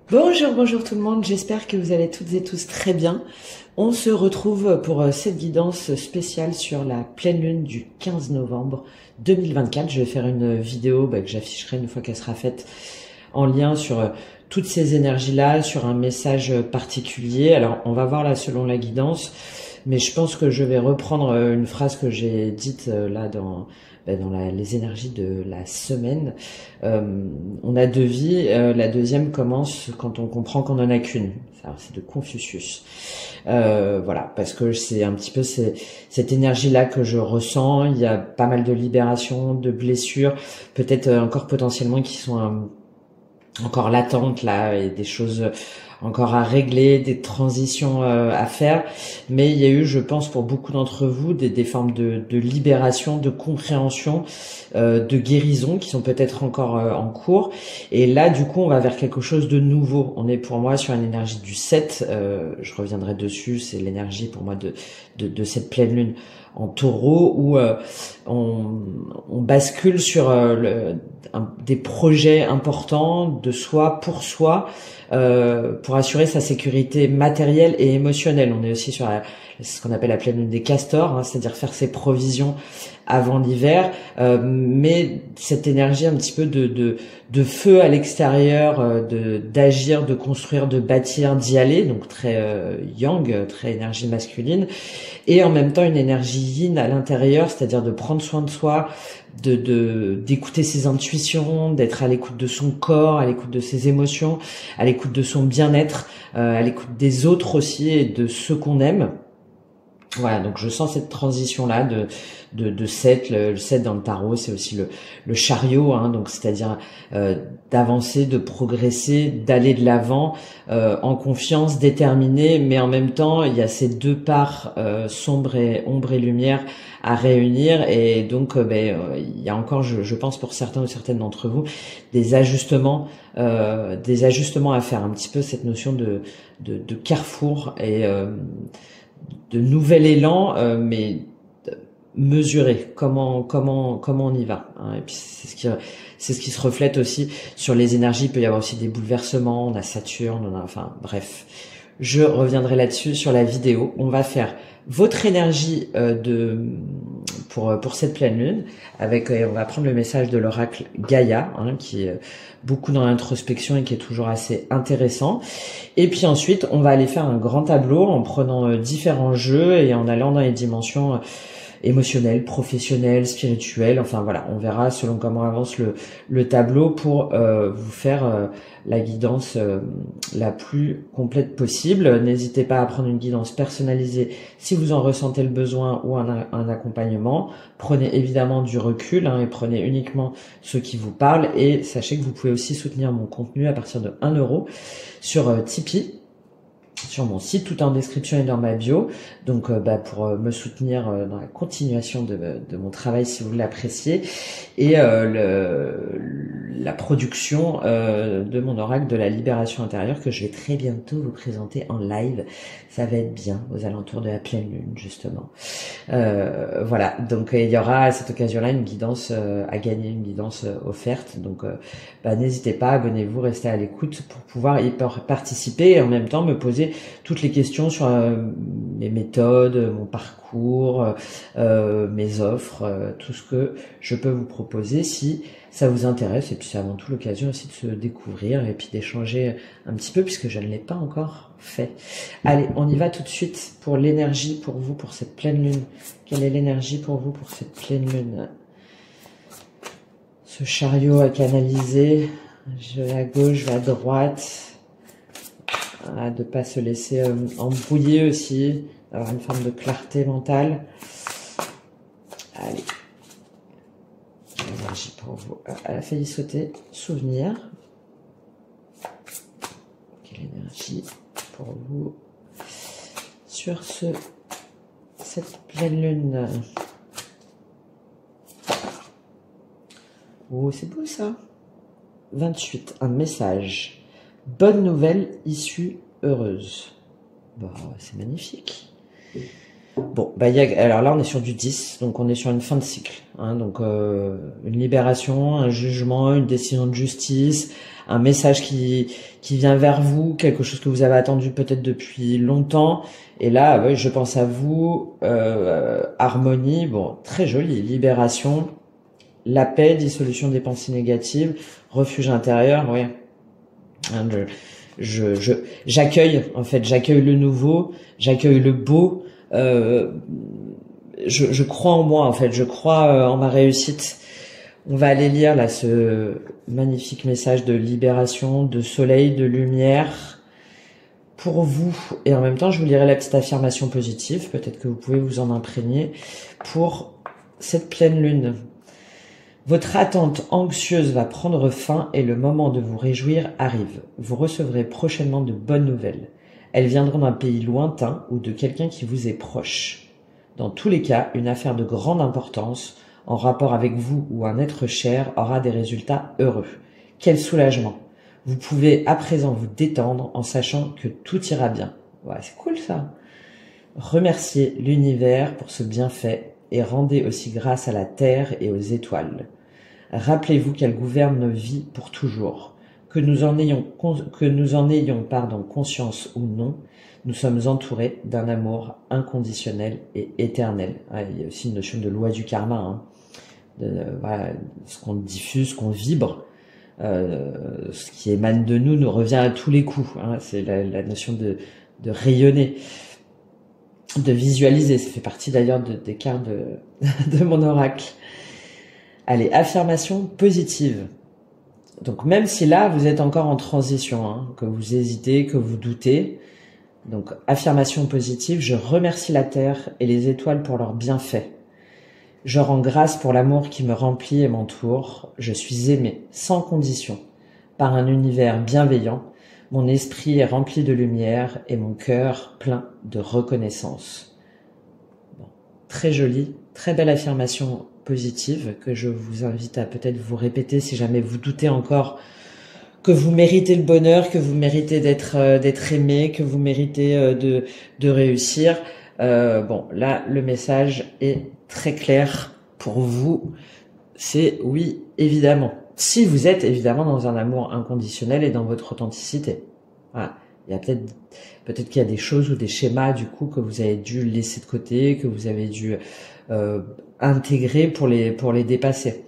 Bonjour, bonjour tout le monde, j'espère que vous allez toutes et tous très bien. On se retrouve pour cette guidance spéciale sur la pleine lune du 15 novembre 2024. Je vais faire une vidéo que j'afficherai une fois qu'elle sera faite en lien sur toutes ces énergies-là, sur un message particulier. Alors on va voir là selon la guidance, mais je pense que je vais reprendre une phrase que j'ai dite là dans les énergies de la semaine. On a deux vies, la deuxième commence quand on comprend qu'on n'en a qu'une. C'est de Confucius. Voilà, parce que c'est un petit peu cette énergie-là que je ressens. Il y a pas mal de libération, de blessures, peut-être encore potentiellement qui sont encore latentes là, et des choses encore à régler, des transitions à faire, mais il y a eu, je pense, pour beaucoup d'entre vous, des formes de libération, de compréhension, de guérison qui sont peut-être encore en cours. Et là, du coup, on va vers quelque chose de nouveau. On est pour moi sur une énergie du 7, je reviendrai dessus, c'est l'énergie pour moi de cette pleine lune en taureau, où on bascule sur des projets importants de soi, pour assurer sa sécurité matérielle et émotionnelle. On est aussi sur ce qu'on appelle la pleine lune des castors, c'est-à-dire faire ses provisions avant l'hiver, mais cette énergie un petit peu de feu à l'extérieur, d'agir, de construire, de bâtir, d'y aller, donc très yang, très énergie masculine, et en même temps une énergie yin à l'intérieur, c'est-à-dire de prendre soin de soi, d'écouter ses intuitions, d'être à l'écoute de son corps, à l'écoute de ses émotions, à l'écoute de son bien-être, à l'écoute des autres aussi et de ceux qu'on aime. Voilà, donc je sens cette transition-là de 7, le 7 dans le tarot, c'est aussi le chariot, donc c'est-à-dire d'avancer, de progresser, d'aller de l'avant, en confiance, déterminé, mais en même temps, il y a ces deux parts, ombre et lumière, à réunir, et donc il y a encore, je pense pour certains ou certaines d'entre vous, des ajustements à faire, un petit peu cette notion de carrefour et de nouvel élan, mais mesuré. Comment on y va, et puis c'est ce qui se reflète aussi sur les énergies. Il peut y avoir aussi des bouleversements. On a Saturne, enfin bref. Je reviendrai là-dessus sur la vidéo. On va faire votre énergie pour cette pleine lune, avec on va prendre le message de l'oracle Gaïa, qui est beaucoup dans l'introspection et qui est toujours assez intéressant. Et puis ensuite, on va aller faire un grand tableau en prenant différents jeux et en allant dans les dimensions émotionnelles, professionnelles, spirituelles. Enfin voilà, on verra selon comment avance le tableau pour vous faire la guidance la plus complète possible. N'hésitez pas à prendre une guidance personnalisée si vous en ressentez le besoin, ou un accompagnement. Prenez évidemment du recul, et prenez uniquement ce qui vous parle. Et sachez que vous pouvez aussi soutenir mon contenu à partir de 1 € sur Tipeee, sur mon site, tout en description et dans ma bio. Donc pour me soutenir dans la continuation de mon travail, si vous l'appréciez, et la production de mon oracle de la libération intérieure, que je vais très bientôt vous présenter en live. Ça va être bien, aux alentours de la pleine lune justement. Voilà, donc il y aura à cette occasion-là une guidance à gagner, une guidance offerte. Donc n'hésitez pas, abonnez-vous, restez à l'écoute pour pouvoir y participer, et en même temps me poser toutes les questions sur mes méthodes, mon parcours, mes offres, tout ce que je peux vous proposer si ça vous intéresse. Et puis c'est avant tout l'occasion aussi de se découvrir et puis d'échanger un petit peu, puisque je ne l'ai pas encore fait. Allez, on y va tout de suite pour l'énergie pour vous pour cette pleine lune. Quelle est l'énergie pour vous pour cette pleine lune? Ce chariot à canaliser, je vais à gauche, je vais à droite. Voilà, de ne pas se laisser embrouiller aussi, d'avoir une forme de clarté mentale. Allez. L'énergie pour vous. Elle a failli sauter. Souvenir. Quelle énergie pour vous sur cette pleine lune? Oh, c'est beau ça. 28, un message. Bonne nouvelle, issue heureuse. Bah, c'est magnifique. Bon, bah, alors là, on est sur du 10, donc on est sur une fin de cycle. Hein, donc, une libération, un jugement, une décision de justice, un message qui vient vers vous, quelque chose que vous avez attendu peut-être depuis longtemps. Et là, ouais, je pense à vous, harmonie, bon, très joli, libération, la paix, dissolution des pensées négatives, refuge intérieur, ouais. Hein, j'accueille, en fait, j'accueille le nouveau, j'accueille le beau. Je crois en moi, en fait, je crois en ma réussite. On va aller lire là ce magnifique message de libération, de soleil, de lumière pour vous. Et en même temps, je vous lirai la petite affirmation positive. Peut-être que vous pouvez vous en imprégner pour cette pleine lune. Votre attente anxieuse va prendre fin et le moment de vous réjouir arrive. Vous recevrez prochainement de bonnes nouvelles. Elles viendront d'un pays lointain ou de quelqu'un qui vous est proche. Dans tous les cas, une affaire de grande importance en rapport avec vous ou un être cher aura des résultats heureux. Quel soulagement! Vous pouvez à présent vous détendre en sachant que tout ira bien. Ouais, c'est cool ça. Remerciez l'univers pour ce bienfait et rendez aussi grâce à la terre et aux étoiles. Rappelez-vous qu'elles gouvernent nos vies pour toujours. Que nous en ayons conscience ou non, nous sommes entourés d'un amour inconditionnel et éternel. Ah, il y a aussi une notion de loi du karma, hein. Voilà, ce qu'on diffuse, ce qu'on vibre, ce qui émane de nous nous revient à tous les coups. Hein. C'est la notion de rayonner, de visualiser. Ça fait partie d'ailleurs des cartes de mon oracle. Allez, affirmation positive. Donc même si là, vous êtes encore en transition, hein, que vous hésitez, que vous doutez, donc affirmation positive, je remercie la Terre et les étoiles pour leurs bienfaits. Je rends grâce pour l'amour qui me remplit et m'entoure. Je suis aimé, sans condition, par un univers bienveillant. Mon esprit est rempli de lumière et mon cœur plein de reconnaissance. Bon, très jolie, très belle affirmation positive que je vous invite à peut-être vous répéter si jamais vous doutez encore que vous méritez le bonheur, que vous méritez d'être aimé, que vous méritez de réussir. Bon, là, le message est très clair pour vous. C'est oui, évidemment. Si vous êtes évidemment dans un amour inconditionnel et dans votre authenticité. Voilà. Il y a peut-être qu'il y a des choses ou des schémas du coup que vous avez dû laisser de côté, que vous avez dû intégrer pour les dépasser.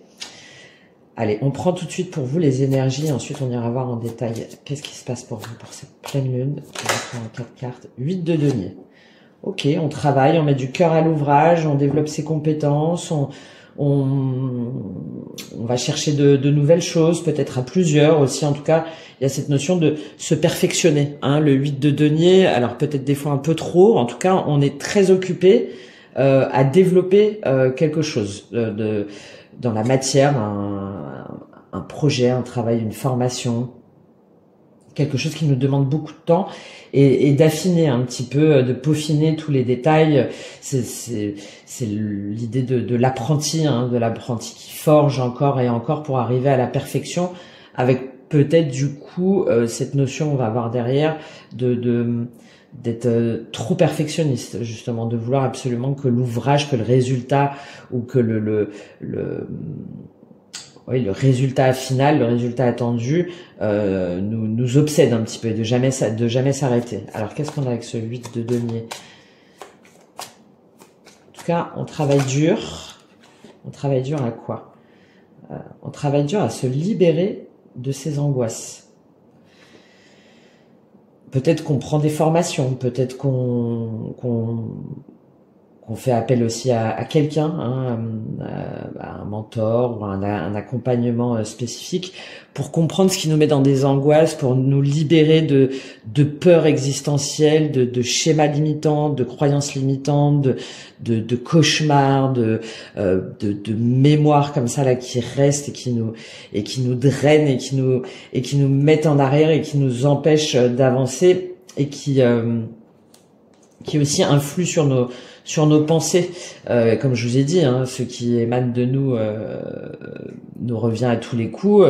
Allez, on prend tout de suite pour vous les énergies, ensuite on ira voir en détail qu'est-ce qui se passe pour vous pour cette pleine lune. On va prendre 4 cartes. 8 de denier. Ok, on travaille, on met du cœur à l'ouvrage, on développe ses compétences, on va chercher de nouvelles choses, peut-être à plusieurs aussi. En tout cas, il y a cette notion de se perfectionner. Hein, le 8 de denier, alors peut-être des fois un peu trop. En tout cas, on est très occupé à développer quelque chose dans la matière, un projet, un travail, une formation, quelque chose qui nous demande beaucoup de temps et d'affiner un petit peu, de peaufiner tous les détails. C'est l'idée de l'apprenti, hein, de l'apprenti qui forge encore et encore pour arriver à la perfection, avec peut-être du coup cette notion on va avoir derrière d'être trop perfectionniste, justement, de vouloir absolument que l'ouvrage, que le résultat ou que le résultat final, le résultat attendu nous obsède un petit peu, de jamais s'arrêter. Alors qu'est-ce qu'on a avec ce 8 de denier? En tout cas, on travaille dur. On travaille dur à quoi? On travaille dur à se libérer de ses angoisses. Peut-être qu'on prend des formations, peut-être qu'on fait appel aussi à quelqu'un, hein, à un mentor ou à un accompagnement spécifique pour comprendre ce qui nous met dans des angoisses, pour nous libérer de peurs existentielles, de schémas limitants, de croyances limitantes, de cauchemars, de mémoires comme ça là qui restent et qui nous drainent et qui nous mettent en arrière et qui nous empêchent d'avancer et qui aussi influent sur nos pensées. Comme je vous ai dit, hein, ce qui émane de nous nous revient à tous les coups.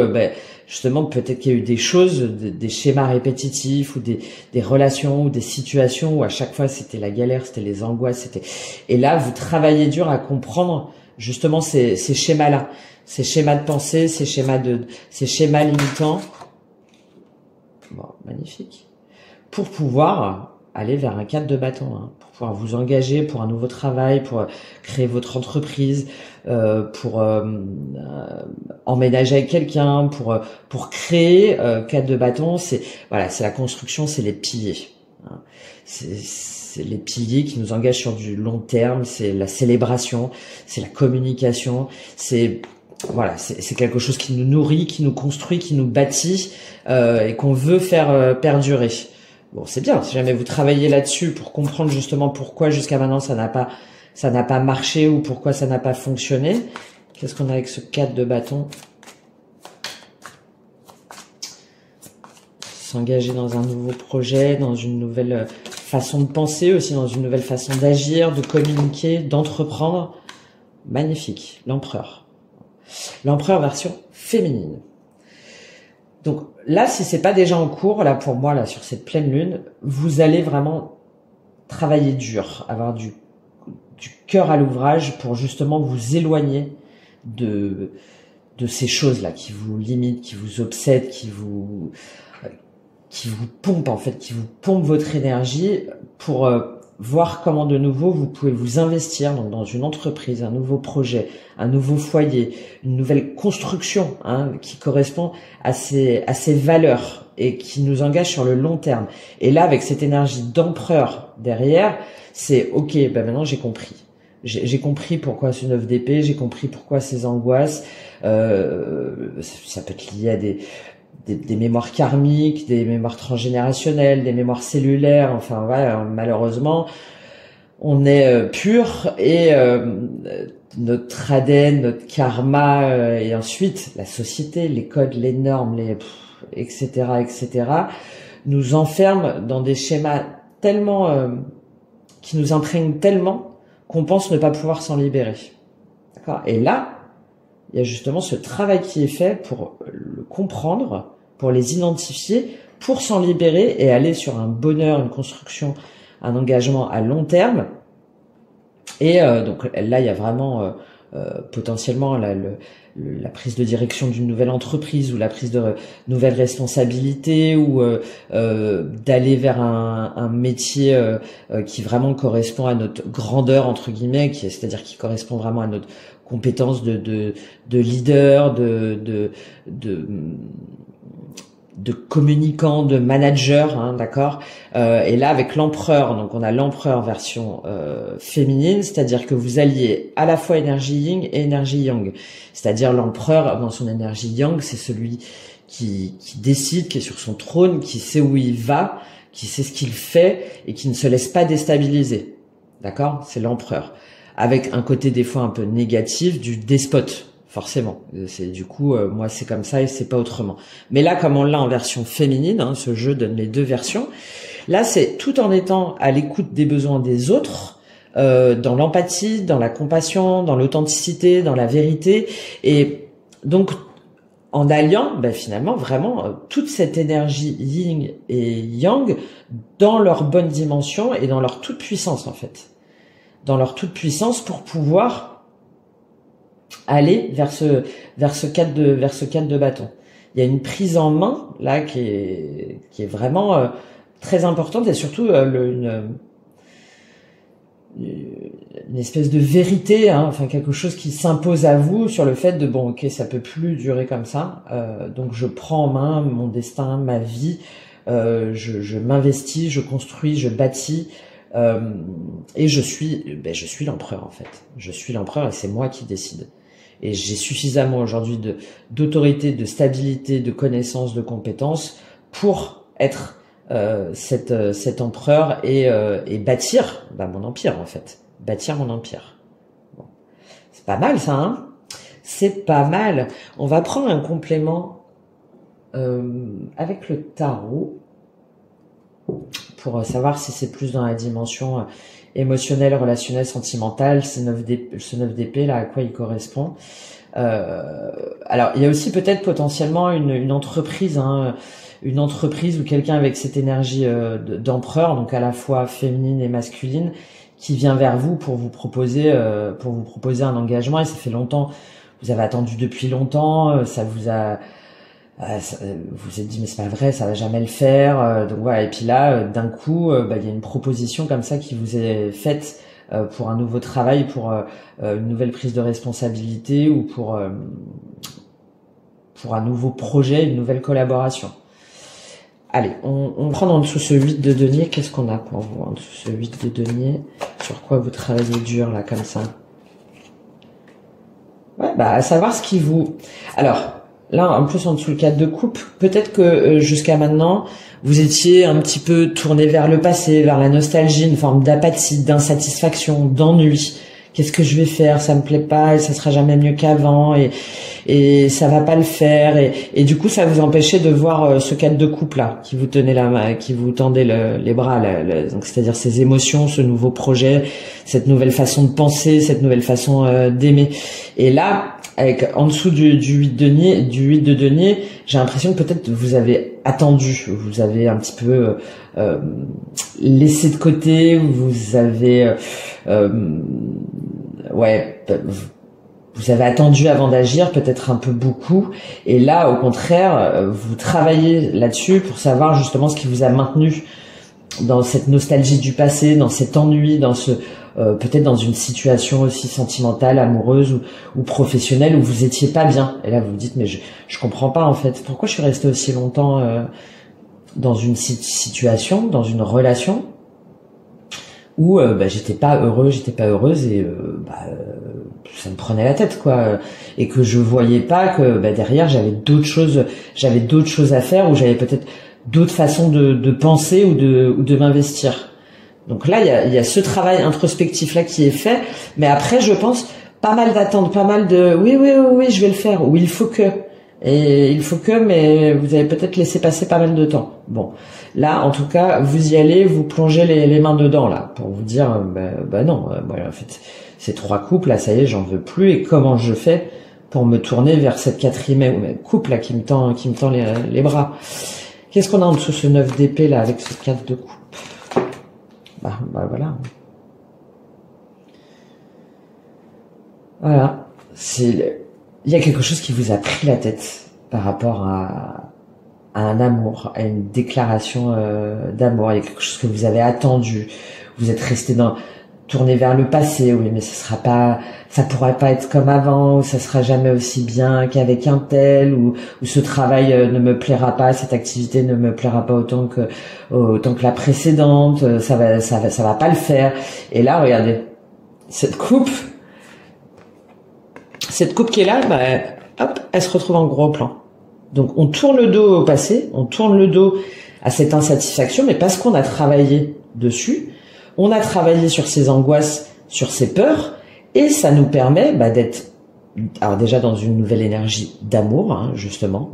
Justement, peut-être qu'il y a eu des choses, des schémas répétitifs ou des relations ou des situations où à chaque fois c'était la galère, c'était les angoisses, c'était. Et là, vous travaillez dur à comprendre justement ces schémas-là, ces schémas de pensée, ces schémas limitants. Bon, magnifique. Pour pouvoir aller vers un 4 de bâton, hein, pour pouvoir vous engager pour un nouveau travail, pour créer votre entreprise, pour emménager avec quelqu'un, pour créer 4 de bâton, c'est voilà, c'est la construction, c'est les piliers. Hein. C'est les piliers qui nous engagent sur du long terme, c'est la célébration, c'est la communication, c'est voilà, c'est quelque chose qui nous nourrit, qui nous construit, qui nous bâtit et qu'on veut faire perdurer. Bon, c'est bien, si jamais vous travaillez là-dessus pour comprendre justement pourquoi jusqu'à maintenant ça n'a pas marché ou pourquoi ça n'a pas fonctionné. Qu'est-ce qu'on a avec ce 4 de bâton? S'engager dans un nouveau projet, dans une nouvelle façon de penser aussi, dans une nouvelle façon d'agir, de communiquer, d'entreprendre. Magnifique, l'empereur. L'empereur version féminine. Donc là, si c'est pas déjà en cours, là pour moi, là sur cette pleine lune, vous allez vraiment travailler dur, avoir du cœur à l'ouvrage pour justement vous éloigner de ces choses-là qui vous limitent, qui vous obsèdent, qui vous pompent en fait, qui vous pompent votre énergie pour voir comment de nouveau vous pouvez vous investir donc dans une entreprise, un nouveau projet, un nouveau foyer, une nouvelle construction hein, qui correspond à ces valeurs et qui nous engage sur le long terme. Et là, avec cette énergie d'empereur derrière, c'est ok, maintenant j'ai compris. J'ai compris pourquoi ce 9 d'épée, j'ai compris pourquoi ces angoisses. Ça peut être lié à des mémoires karmiques, des mémoires transgénérationnelles, des mémoires cellulaires, enfin voilà, malheureusement, on est pur et notre ADN, notre karma et ensuite la société, les codes, les normes, etc., nous enferment dans des schémas tellement qui nous imprègnent tellement qu'on pense ne pas pouvoir s'en libérer. D'accord ? Et là, il y a justement ce travail qui est fait pour le comprendre, pour les identifier, pour s'en libérer et aller sur un bonheur, une construction, un engagement à long terme. Et donc là, il y a vraiment potentiellement la prise de direction d'une nouvelle entreprise ou la prise de nouvelles responsabilités ou d'aller vers un métier qui vraiment correspond à notre grandeur entre guillemets, c'est-à-dire qui correspond vraiment à notre compétence de leader, de communicant, de manager, hein, d'accord. Et là, avec l'empereur, donc on a l'empereur version féminine, c'est-à-dire que vous alliez à la fois énergie yin et énergie yang. C'est-à-dire l'empereur dans son énergie yang, c'est celui qui décide, qui est sur son trône, qui sait où il va, qui sait ce qu'il fait et qui ne se laisse pas déstabiliser. D'accord ? C'est l'empereur. Avec un côté des fois un peu négatif du despote. Forcément, c'est du coup moi c'est comme ça et c'est pas autrement. Mais là comme on l'a en version féminine, hein, ce jeu donne les deux versions. Là c'est tout en étant à l'écoute des besoins des autres, dans l'empathie, dans la compassion, dans l'authenticité, dans la vérité et donc en alliant finalement vraiment toute cette énergie yin et yang dans leur bonne dimension et dans leur toute puissance en fait. Dans leur toute puissance pour pouvoir aller vers ce cadre de bâton. Il y a une prise en main là qui est vraiment très importante et surtout une espèce de vérité, hein, enfin quelque chose qui s'impose à vous sur le fait de bon ok ça peut plus durer comme ça, donc je prends en main mon destin, ma vie, je m'investis, je construis, je bâtis. Et je suis l'empereur en fait. Je suis l'empereur et c'est moi qui décide. Et j'ai suffisamment aujourd'hui d'autorité, de stabilité, de connaissances, de compétences pour être cet empereur et bâtir mon empire en fait. Bâtir mon empire. Bon. C'est pas mal ça, hein ? C'est pas mal. On va prendre un complément avec le tarot pour savoir si c'est plus dans la dimension émotionnelle, relationnelle, sentimentale. Ce 9 d'épée là, à quoi il correspond. Alors il y a aussi peut-être potentiellement une entreprise, hein, une entreprise ou quelqu'un avec cette énergie d'empereur, donc à la fois féminine et masculine, qui vient vers vous pour vous proposer un engagement. Et ça fait longtemps, vous avez attendu depuis longtemps, ça vous a vous êtes dit mais c'est pas vrai, ça va jamais le faire, donc voilà. Et puis là d'un coup il y a une proposition comme ça qui vous est faite pour un nouveau travail, pour une nouvelle prise de responsabilité ou pour un nouveau projet, une nouvelle collaboration. Allez, on prend en dessous ce 8 de denier. Qu'est-ce qu'on a pour vous en dessous ce 8 de denier? Sur quoi vous travaillez dur là comme ça? Ouais, à savoir ce qui vous... Alors, là, en plus, en dessous le 4 de coupe, peut-être que jusqu'à maintenant, vous étiez un petit peu tourné vers le passé, vers la nostalgie, une forme d'apathie, d'insatisfaction, d'ennui. Qu'est-ce que je vais faire? Ça me plaît pas, et ça sera jamais mieux qu'avant, et ça va pas le faire, et du coup, ça vous empêchait de voir ce 4 de coupe là, qui vous tenait la main, qui vous tendait les bras, donc c'est-à-dire ces émotions, ce nouveau projet, cette nouvelle façon de penser, cette nouvelle façon d'aimer. Et là, avec en dessous du 8 de denier, j'ai l'impression que peut-être vous avez attendu, vous avez un petit peu laissé de côté, vous avez vous avez attendu avant d'agir, peut-être un peu beaucoup, et là au contraire vous travaillez là-dessus pour savoir justement ce qui vous a maintenu dans cette nostalgie du passé, dans cet ennui, dans ce peut-être dans une situation aussi sentimentale, amoureuse ou professionnelle où vous étiez pas bien. Et là vous vous dites mais je comprends pas en fait, pourquoi je suis resté aussi longtemps dans une situation, dans une relation où j'étais pas heureux, j'étais pas heureuse, et ça me prenait la tête quoi, et que je voyais pas que derrière j'avais d'autres choses à faire, ou j'avais peut-être d'autres façons de penser ou de m'investir. Donc là il y a ce travail introspectif là qui est fait, mais après je pense pas mal d'attentes, pas mal de oui je vais le faire, ou il faut que, mais vous avez peut-être laissé passer pas mal de temps. Bon, là en tout cas vous y allez, vous plongez les mains dedans là pour vous dire non, en fait ces 3 coupes là, ça y est, j'en veux plus, et comment je fais pour me tourner vers cette 4e coupe là qui me tend les bras. Qu'est-ce qu'on a en dessous ce 9 d'épée là avec ce 4 de coupe? Voilà. Voilà. Il y a quelque chose qui vous a pris la tête par rapport à un amour, à une déclaration d'amour. Il y a quelque chose que vous avez attendu. Vous êtes resté tourné vers le passé. Oui, mais ça pourrait pas être comme avant, ou ça sera jamais aussi bien qu'avec un tel, ou ce travail ne me plaira pas, cette activité ne me plaira pas autant que la précédente, ça va pas le faire. Et là, regardez, cette coupe qui est là, hop, elle se retrouve en gros plan. Donc on tourne le dos au passé, on tourne le dos à cette insatisfaction, mais parce qu'on a travaillé dessus, on a travaillé sur ses angoisses, sur ses peurs, et ça nous permet d'être, alors déjà dans une nouvelle énergie d'amour, hein, justement,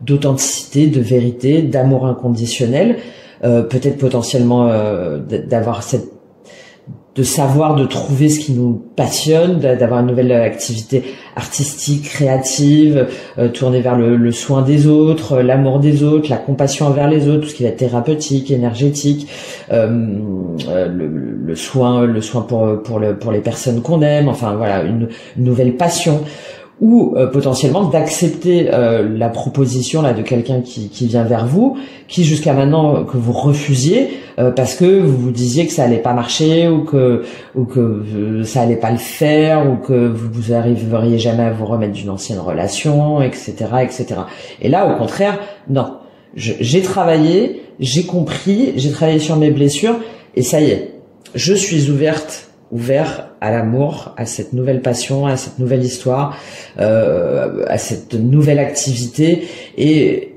d'authenticité, de vérité, d'amour inconditionnel, peut-être potentiellement d'avoir de savoir, de trouver ce qui nous passionne, d'avoir une nouvelle activité artistique, créative, tournée vers le soin des autres, l'amour des autres, la compassion envers les autres, tout ce qui va être thérapeutique, énergétique, le soin pour les personnes qu'on aime, enfin voilà, une nouvelle passion, ou potentiellement d'accepter la proposition là de quelqu'un qui vient vers vous, qui jusqu'à maintenant que vous refusiez parce que vous vous disiez que ça allait pas marcher, ou que ça allait pas le faire, ou que vous arriveriez jamais à vous remettre d'une ancienne relation, etc. Et là au contraire, non, j'ai travaillé, j'ai compris, j'ai travaillé sur mes blessures, et ça y est, je suis ouvert à l'amour, à cette nouvelle passion, à cette nouvelle histoire, à cette nouvelle activité, et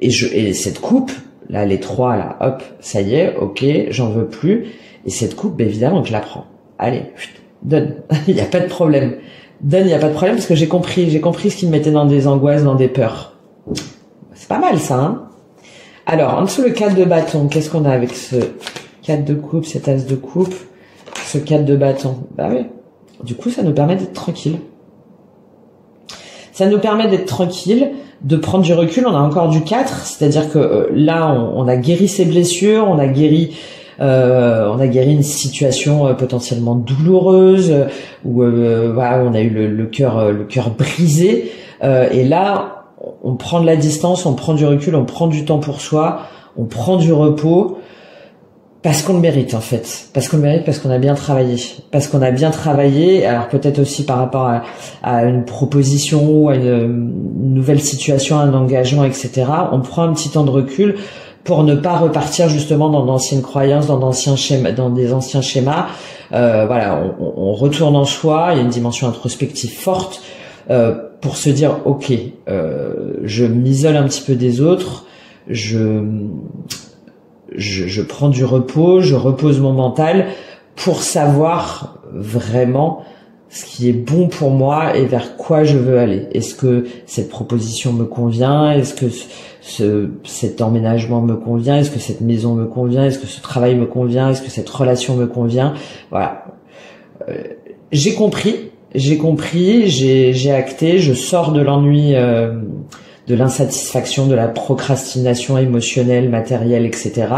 cette coupe là, les 3 là, hop, ça y est, ok, j'en veux plus, et cette coupe, évidemment que je la prends. Allez, donne, il n'y a pas de problème. Donne, il n'y a pas de problème, parce que j'ai compris ce qui me mettait dans des angoisses, dans des peurs. C'est pas mal ça, hein. Alors, en dessous le 4 de bâton, qu'est-ce qu'on a avec ce 4 de coupe, cet as de coupe, ce 4 de bâton? Bah oui. Du coup, ça nous permet d'être tranquille. Ça nous permet d'être tranquille, de prendre du recul. On a encore du 4, c'est-à-dire que là, on a guéri ses blessures, on a guéri une situation potentiellement douloureuse où voilà, on a eu le cœur brisé. Et là, on prend de la distance, on prend du recul, on prend du temps pour soi, on prend du repos. Parce qu'on le mérite en fait, parce qu'on le mérite, parce qu'on a bien travaillé, alors peut-être aussi par rapport à une proposition ou à une nouvelle situation, un engagement, etc. On prend un petit temps de recul pour ne pas repartir justement dans d'anciennes croyances, dans des anciens schémas. Voilà, on retourne en soi, il y a une dimension introspective forte pour se dire ok, je m'isole un petit peu des autres, je prends du repos, je repose mon mental pour savoir vraiment ce qui est bon pour moi et vers quoi je veux aller. Est-ce que cette proposition me convient? Est-ce que cet emménagement me convient? Est-ce que cette maison me convient? Est-ce que ce travail me convient? Est-ce que cette relation me convient? Voilà. J'ai compris, j'ai acté, je sors de l'ennui, de l'insatisfaction, de la procrastination émotionnelle, matérielle, etc.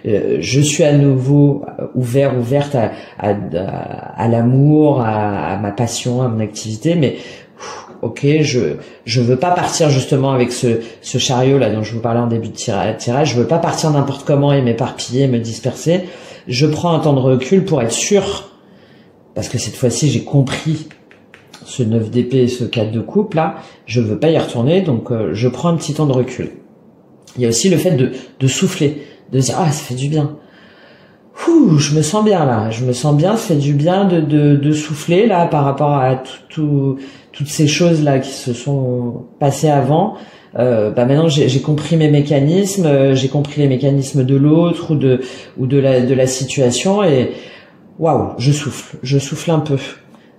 Je suis à nouveau ouverte à l'amour, à ma passion, à mon activité, mais ok, je veux pas partir justement avec ce chariot là dont je vous parlais en début de tirage. Je veux pas partir n'importe comment et m'éparpiller, me disperser. Je prends un temps de recul pour être sûr, parce que cette fois-ci j'ai compris ce 9 d'épée et ce 4 de coupe là, je veux pas y retourner, donc je prends un petit temps de recul. Il y a aussi le fait de souffler, de dire ah ça fait du bien. Ouh, je me sens bien là, ça fait du bien de souffler là par rapport à toutes ces choses là qui se sont passées avant. Maintenant j'ai compris mes mécanismes, j'ai compris les mécanismes de l'autre ou de la situation et waouh, je souffle un peu.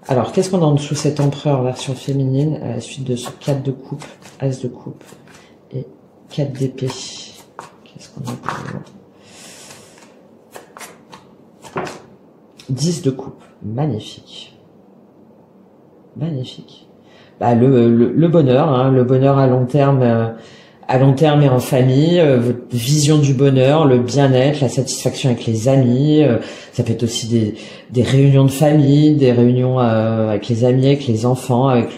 Alors, qu'est-ce qu'on a en dessous cet empereur version féminine à la suite de ce 4 de coupe, as de coupe et 4 d'épée? Qu'est-ce qu'on a pour le 10 de coupe, magnifique. Magnifique. Bah, le bonheur, hein, le bonheur à long terme et en famille, votre vision du bonheur, le bien-être, la satisfaction avec les amis, ça peut être aussi des réunions de famille, des réunions avec les amis, avec les enfants, avec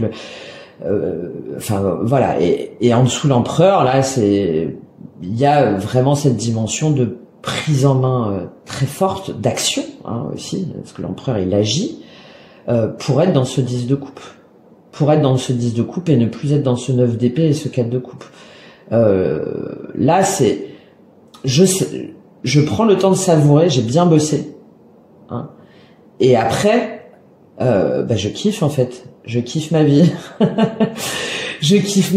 enfin voilà. Et en dessous l'empereur, là, il y a vraiment cette dimension de prise en main très forte, d'action hein, aussi, parce que l'empereur il agit pour être dans ce 10 de coupe, et ne plus être dans ce 9 d'épée et ce 4 de coupe. Là, je prends le temps de savourer, j'ai bien bossé, hein, et après, je kiffe en fait, je kiffe ma vie, je kiffe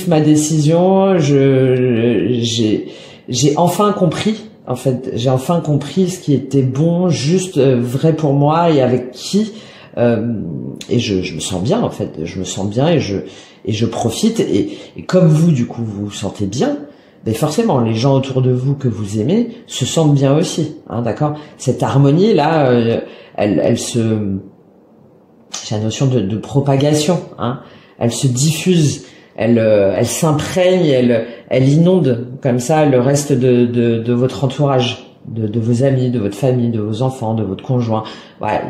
ma décision, j'ai enfin compris, en fait, ce qui était bon, juste, vrai pour moi et avec qui, et je me sens bien en fait, et je profite et comme vous du coup vous vous sentez bien, mais forcément les gens autour de vous que vous aimez se sentent bien aussi, hein, d'accord. Cette harmonie là, c'est la notion de propagation, hein. Elle se diffuse, elle s'imprègne, elle inonde comme ça le reste de votre entourage, de vos amis, de votre famille, de vos enfants, de votre conjoint. Ouais,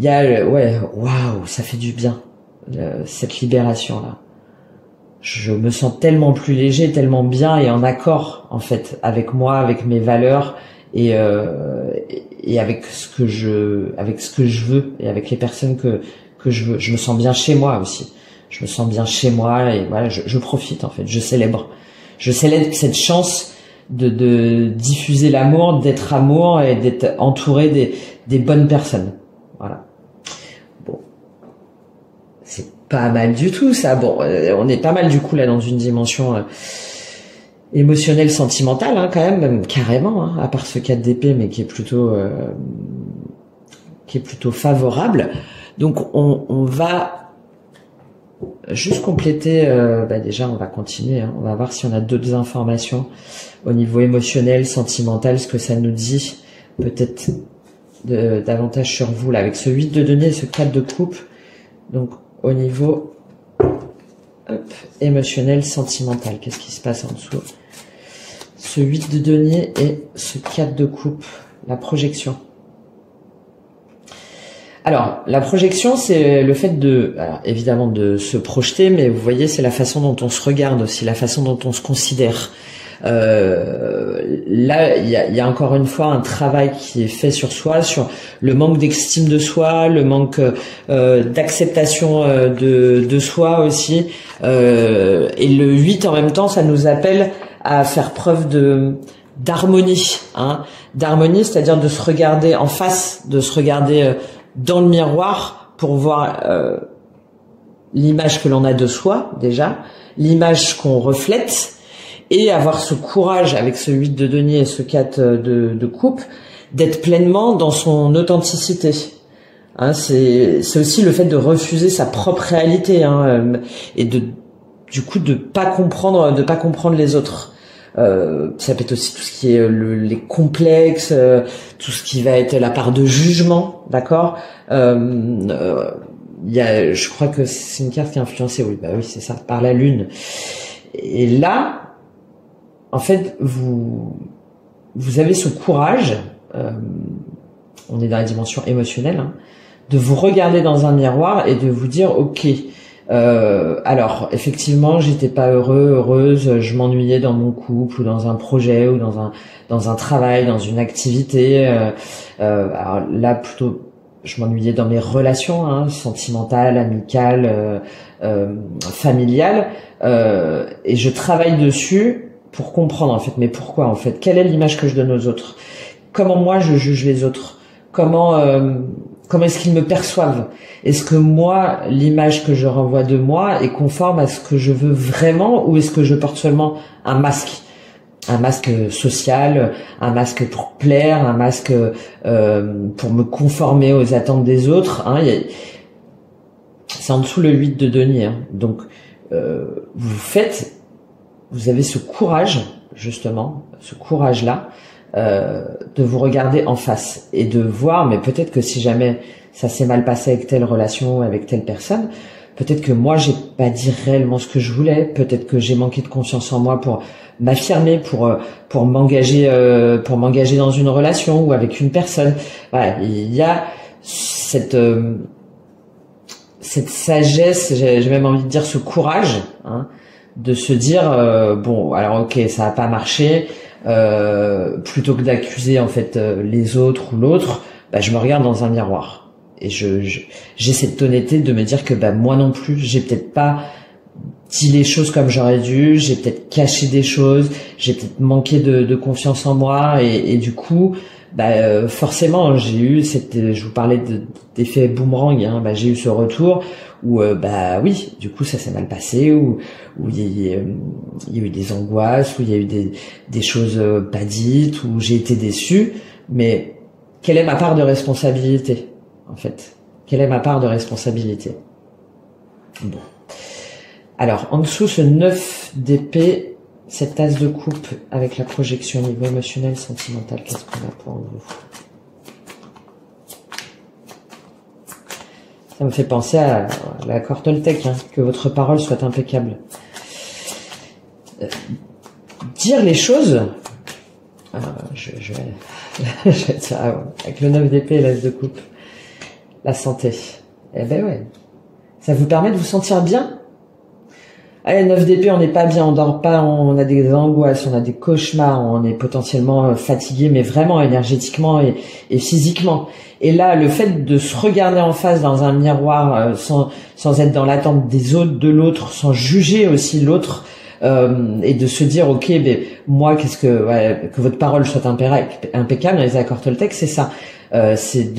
ouais, waouh, ça fait du bien. Cette libération là, je me sens tellement plus léger, tellement bien et en accord en fait avec moi, avec mes valeurs et avec ce que je veux et avec les personnes que je veux. Je me sens bien chez moi aussi, et voilà, je profite en fait, je célèbre cette chance de diffuser l'amour, d'être amour et d'être entouré des bonnes personnes. Voilà. C'est pas mal du tout ça. Bon, on est pas mal du coup là dans une dimension émotionnelle, sentimentale hein, quand même carrément, hein, à part ce 4 d'épée, mais qui est plutôt favorable. Donc on va juste compléter, déjà on va continuer, hein. On va voir si on a d'autres informations au niveau émotionnel, sentimental, ce que ça nous dit peut-être davantage sur vous là, avec ce 8 de denier et ce 4 de coupe. Donc au niveau émotionnel, sentimental, qu'est-ce qui se passe en dessous? Ce 8 de denier et ce 4 de coupe, la projection. Alors, la projection, c'est le fait évidemment de se projeter, mais vous voyez, c'est la façon dont on se regarde aussi, la façon dont on se considère. Là, il y a encore une fois un travail qui est fait sur soi, sur le manque d'estime de soi, le manque d'acceptation de soi aussi. Et le 8, en même temps, ça nous appelle à faire preuve d'harmonie, hein, d'harmonie, c'est-à-dire de se regarder en face, de se regarder dans le miroir pour voir l'image que l'on a de soi déjà, l'image qu'on reflète, et avoir ce courage avec ce 8 de denier et ce 4 de coupe d'être pleinement dans son authenticité. Hein, c'est aussi le fait de refuser sa propre réalité, hein, et du coup de pas comprendre les autres. Ça peut être aussi tout ce qui est les complexes, tout ce qui va être la part de jugement, d'accord. Je crois que c'est une carte qui est influencée, oui, c'est ça, par la lune. Et là, en fait, vous avez ce courage, on est dans la dimension émotionnelle, hein, de vous regarder dans un miroir et de vous dire, ok. Alors effectivement, j'étais pas heureuse, je m'ennuyais dans mon couple ou dans un projet ou dans un travail, dans une activité. Alors là plutôt, je m'ennuyais dans mes relations, hein, sentimentales, amicales, familiales, et je travaille dessus pour comprendre en fait. Mais pourquoi en fait? Quelle est l'image que je donne aux autres? Comment moi je juge les autres? Comment est-ce qu'ils me perçoivent? Est-ce que moi, l'image que je renvoie de moi est conforme à ce que je veux vraiment, ou est-ce que je porte seulement un masque social, un masque pour plaire, un masque pour me conformer aux attentes des autres, hein, c'est en dessous le 8 de denier, hein. Donc vous avez ce courage, justement, ce courage-là, de vous regarder en face et de voir, mais peut-être que si jamais ça s'est mal passé avec telle relation, avec telle personne, peut-être que moi j'ai pas dit réellement ce que je voulais, peut-être que j'ai manqué de confiance en moi pour m'affirmer, pour m'engager dans une relation ou avec une personne. Voilà, il y a cette sagesse, j'ai même envie de dire ce courage, hein, de se dire bon, alors ok, ça a pas marché. Plutôt que d'accuser en fait les autres ou l'autre, je me regarde dans un miroir et j'ai cette honnêteté de me dire que moi non plus, j'ai peut-être pas dit les choses comme j'aurais dû, j'ai peut-être caché des choses, j'ai peut-être manqué de confiance en moi, et du coup forcément j'ai eu je vous parlais d'effet boomerang, hein, j'ai eu ce retour où oui, du coup ça s'est mal passé, où il y a eu des angoisses, où il y a eu des choses pas dites, où j'ai été déçu. Mais quelle est ma part de responsabilité en fait? Quelle est ma part de responsabilité? Bon. Alors en dessous, ce 9 d'épée, cette tasse de coupe avec la projection au niveau émotionnel, sentimental, qu'est-ce qu'on a pour vous? Ça me fait penser à la carte Toltec, hein, que votre parole soit impeccable. Dire les choses, je vais dire, avec le 9 d'épée et l'as de coupe, la santé. Eh ben ouais, ça vous permet de vous sentir bien. Allez, 9 d'épée, on n'est pas bien, on dort pas, on a des angoisses, on a des cauchemars, on est potentiellement fatigué, mais vraiment énergétiquement et physiquement. Et là, le fait de se regarder en face dans un miroir, sans être dans l'attente des autres, de l'autre, sans juger aussi l'autre, et de se dire, ok, moi, que votre parole soit impeccable dans les accords Toltec, c'est ça. C'est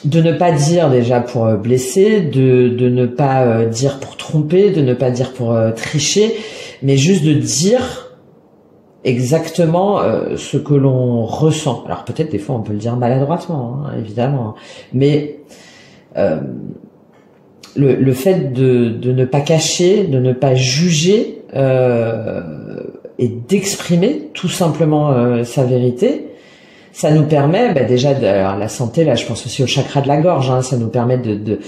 de ne pas dire déjà pour blesser, de ne pas dire pour tromper, de ne pas dire pour tricher, mais juste de dire exactement ce que l'on ressent. Alors peut-être des fois on peut le dire maladroitement, hein, évidemment, mais le fait de ne pas cacher, de ne pas juger et d'exprimer tout simplement sa vérité, ça nous permet déjà la santé. Là, je pense aussi au chakra de la gorge. Hein, ça nous permet de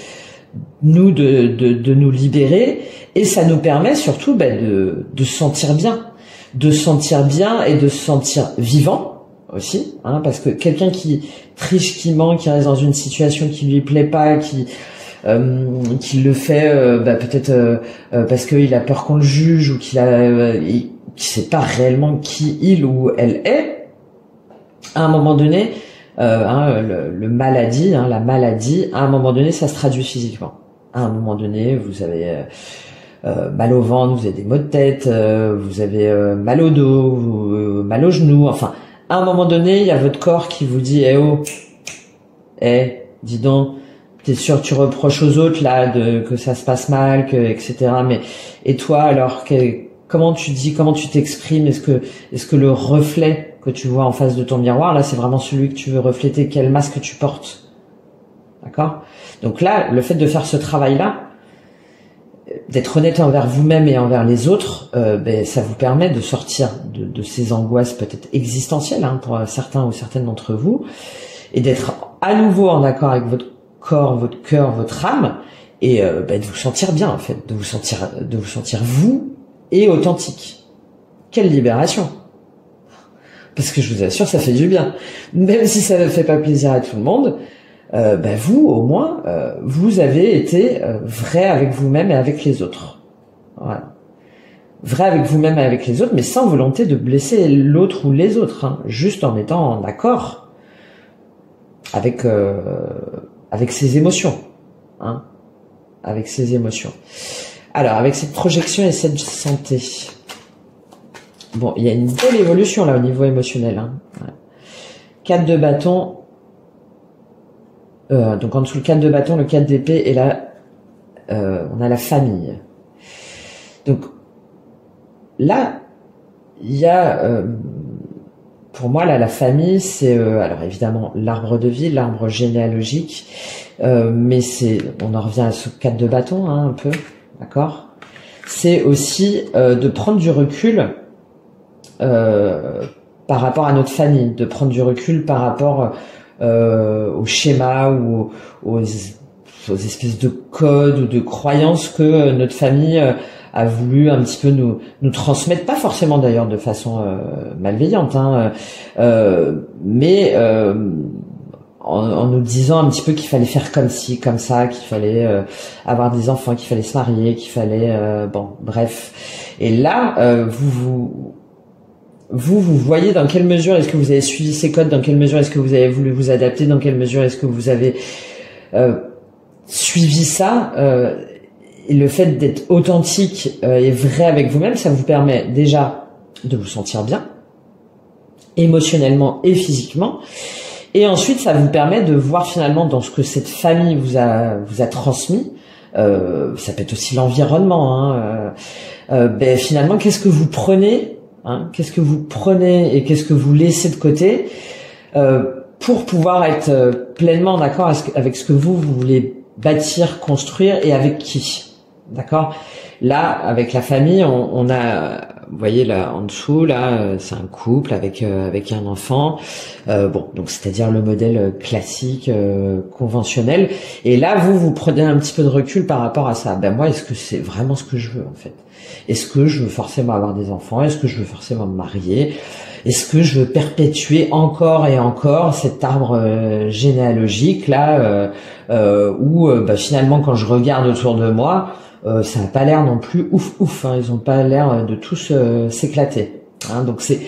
nous libérer, et ça nous permet surtout de se sentir bien, et de se sentir vivant aussi, hein, parce que quelqu'un qui triche, qui ment, qui reste dans une situation qui lui plaît pas, qui le fait peut-être parce qu'il a peur qu'on le juge, ou qu'il sait pas réellement qui il ou elle est, à un moment donné, la maladie, à un moment donné, ça se traduit physiquement. À un moment donné, vous avez mal au ventre, vous avez des maux de tête, vous avez mal au dos, mal aux genoux. Enfin, à un moment donné, il y a votre corps qui vous dit dis donc, t'es sûr que tu reproches aux autres là que ça se passe mal, etc. Mais et toi alors, comment tu t'exprimes? Est-ce que le reflet que tu vois en face de ton miroir, là, c'est vraiment celui que tu veux refléter? Quel masque tu portes? D'accord? Donc là, le fait de faire ce travail-là, d'être honnête envers vous-même et envers les autres, ça vous permet de sortir de ces angoisses peut-être existentielles, hein, pour certains ou certaines d'entre vous, et d'être à nouveau en accord avec votre corps, votre cœur, votre âme, et de vous sentir bien, en fait, de vous sentir vous et authentique. Quelle libération! Parce que je vous assure, ça fait du bien. Même si ça ne fait pas plaisir à tout le monde, vous, au moins, vous avez été vrai avec vous-même et avec les autres. Voilà. Vrai avec vous-même et avec les autres, mais sans volonté de blesser l'autre ou les autres, hein, juste en étant en accord avec ses émotions, hein, avec ses émotions. Alors, avec cette projection et cette santé. Bon, il y a une belle évolution là au niveau émotionnel. Hein. Ouais. 4 de bâton. Donc en dessous le 4 de bâton, le 4 d'épée, et là, on a la famille. Donc là, il y a, pour moi là, la famille, c'est alors évidemment l'arbre de vie, l'arbre généalogique, mais on en revient à ce 4 de bâton, hein, un peu, d'accord. C'est aussi de prendre du recul. Par rapport à notre famille, de prendre du recul par rapport au schéma ou aux espèces de codes ou de croyances que notre famille a voulu un petit peu nous transmettre, pas forcément d'ailleurs de façon malveillante, hein, mais en nous disant un petit peu qu'il fallait faire comme ci, comme ça, qu'il fallait avoir des enfants, qu'il fallait se marier, qu'il fallait bref. Et là, vous voyez dans quelle mesure est-ce que vous avez suivi ces codes, dans quelle mesure est-ce que vous avez voulu vous adapter, dans quelle mesure est-ce que vous avez suivi ça, et le fait d'être authentique et vrai avec vous-même, ça vous permet déjà de vous sentir bien, émotionnellement et physiquement, et ensuite ça vous permet de voir finalement dans ce que cette famille vous a transmis, ça peut être aussi l'environnement, hein, finalement qu'est-ce que vous prenez, hein, qu'est-ce que vous prenez et qu'est-ce que vous laissez de côté pour pouvoir être pleinement d'accord avec ce que vous voulez bâtir, construire, et avec qui. D'accord? Là, avec la famille, on a, vous voyez là en dessous, là, c'est un couple avec un enfant. Donc c'est-à-dire le modèle classique, conventionnel. Et là, vous prenez un petit peu de recul par rapport à ça. Moi, est-ce que c'est vraiment ce que je veux en fait? Est-ce que je veux forcément avoir des enfants? Est-ce que je veux forcément me marier? Est-ce que je veux perpétuer encore et encore cet arbre généalogique là où finalement quand je regarde autour de moi, ça n'a pas l'air non plus ouf, hein, ils ont pas l'air de tous s'éclater, hein, donc c'est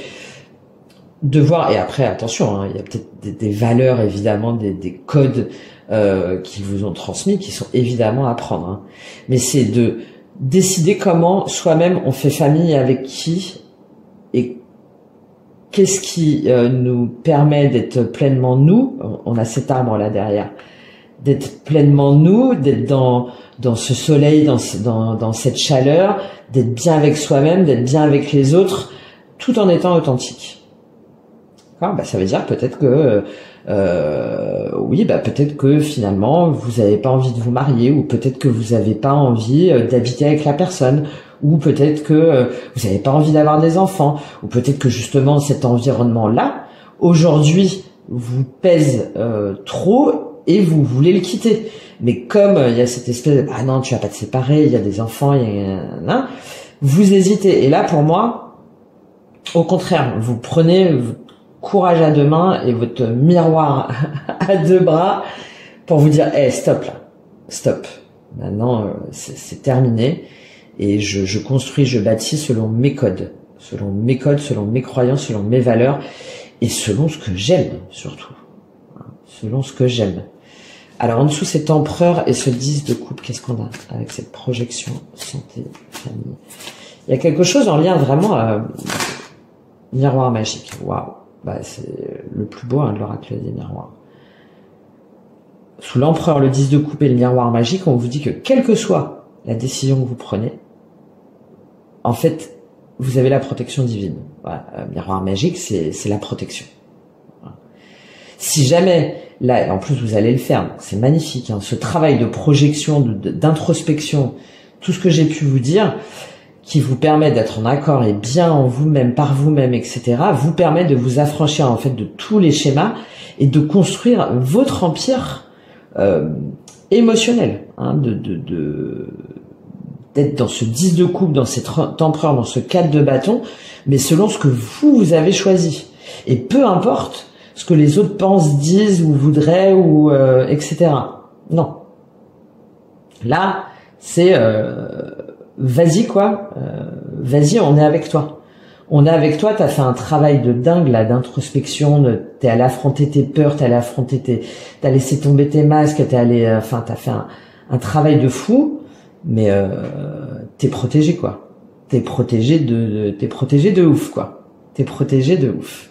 de voir. Et après attention, hein, il y a peut-être des valeurs évidemment, des codes qu'ils vous ont transmis qui sont évidemment à prendre, hein. Mais c'est de décider comment soi-même on fait famille, avec qui, et qu'est-ce qui nous permet d'être pleinement nous. On a cet arbre là derrière, d'être pleinement nous, d'être dans ce soleil, dans cette chaleur, d'être bien avec soi-même, d'être bien avec les autres, tout en étant authentique. D'accord, bah, ça veut dire peut-être que oui, bah peut-être que finalement vous n'avez pas envie de vous marier, ou peut-être que vous n'avez pas envie d'habiter avec la personne, ou peut-être que vous n'avez pas envie d'avoir des enfants, ou peut-être que justement cet environnement-là aujourd'hui vous pèse trop et vous voulez le quitter. Mais comme il y a cette espèce de, ah non, tu vas pas te séparer, il y a des enfants, vous hésitez. Et là, pour moi, au contraire, vous prenez courage à deux mains et votre miroir à deux bras pour vous dire, stop là, stop. Maintenant, c'est terminé. Et je construis, je bâtis selon mes codes, selon mes croyances, selon mes valeurs et selon ce que j'aime surtout. Selon ce que j'aime. Alors en dessous, cet empereur et ce 10 de coupe, qu'est-ce qu'on a avec cette projection santé, famille? Il y a quelque chose en lien vraiment miroir magique. Waouh, bah c'est le plus beau de l'oracle des miroirs. Sous l'empereur, le 10 de coupe et le miroir magique, on vous dit que quelle que soit la décision que vous prenez, en fait, vous avez la protection divine. Voilà, miroir magique, c'est la protection. Voilà. Si jamais là, en plus, vous allez le faire. C'est magnifique. Ce travail de projection, d'introspection, tout ce que j'ai pu vous dire, qui vous permet d'être en accord et bien en vous-même, par vous-même, etc., vous permet de vous affranchir en fait de tous les schémas et de construire votre empire émotionnel, d'être dans ce 10 de coupe, dans cet empereur, dans ce 4 de bâton, mais selon ce que vous avez choisi. Et peu importe ce que les autres pensent, disent ou voudraient, ou etc. Non. Là, c'est vas-y quoi, vas-y, on est avec toi. On est avec toi, t'as fait un travail de dingue là, d'introspection, t'es allé affronter tes peurs, t'as laissé tomber tes masques, t'as fait un travail de fou, mais t'es protégé quoi. T'es protégé de ouf quoi. T'es protégé de ouf.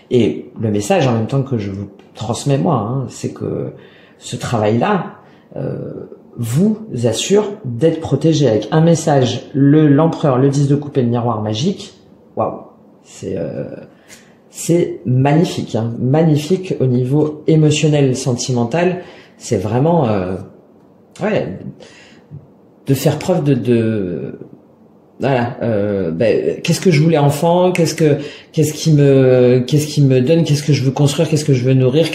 Et le message en même temps que je vous transmets moi, c'est que ce travail-là vous assure d'être protégé avec un message, l'empereur, le 10 de coupe et le miroir magique. Waouh, c'est magnifique, magnifique au niveau émotionnel, sentimental. C'est vraiment de faire preuve voilà, qu'est-ce que je voulais enfant, qu'est-ce qui me donne, qu'est-ce que je veux construire, qu'est-ce que je veux nourrir,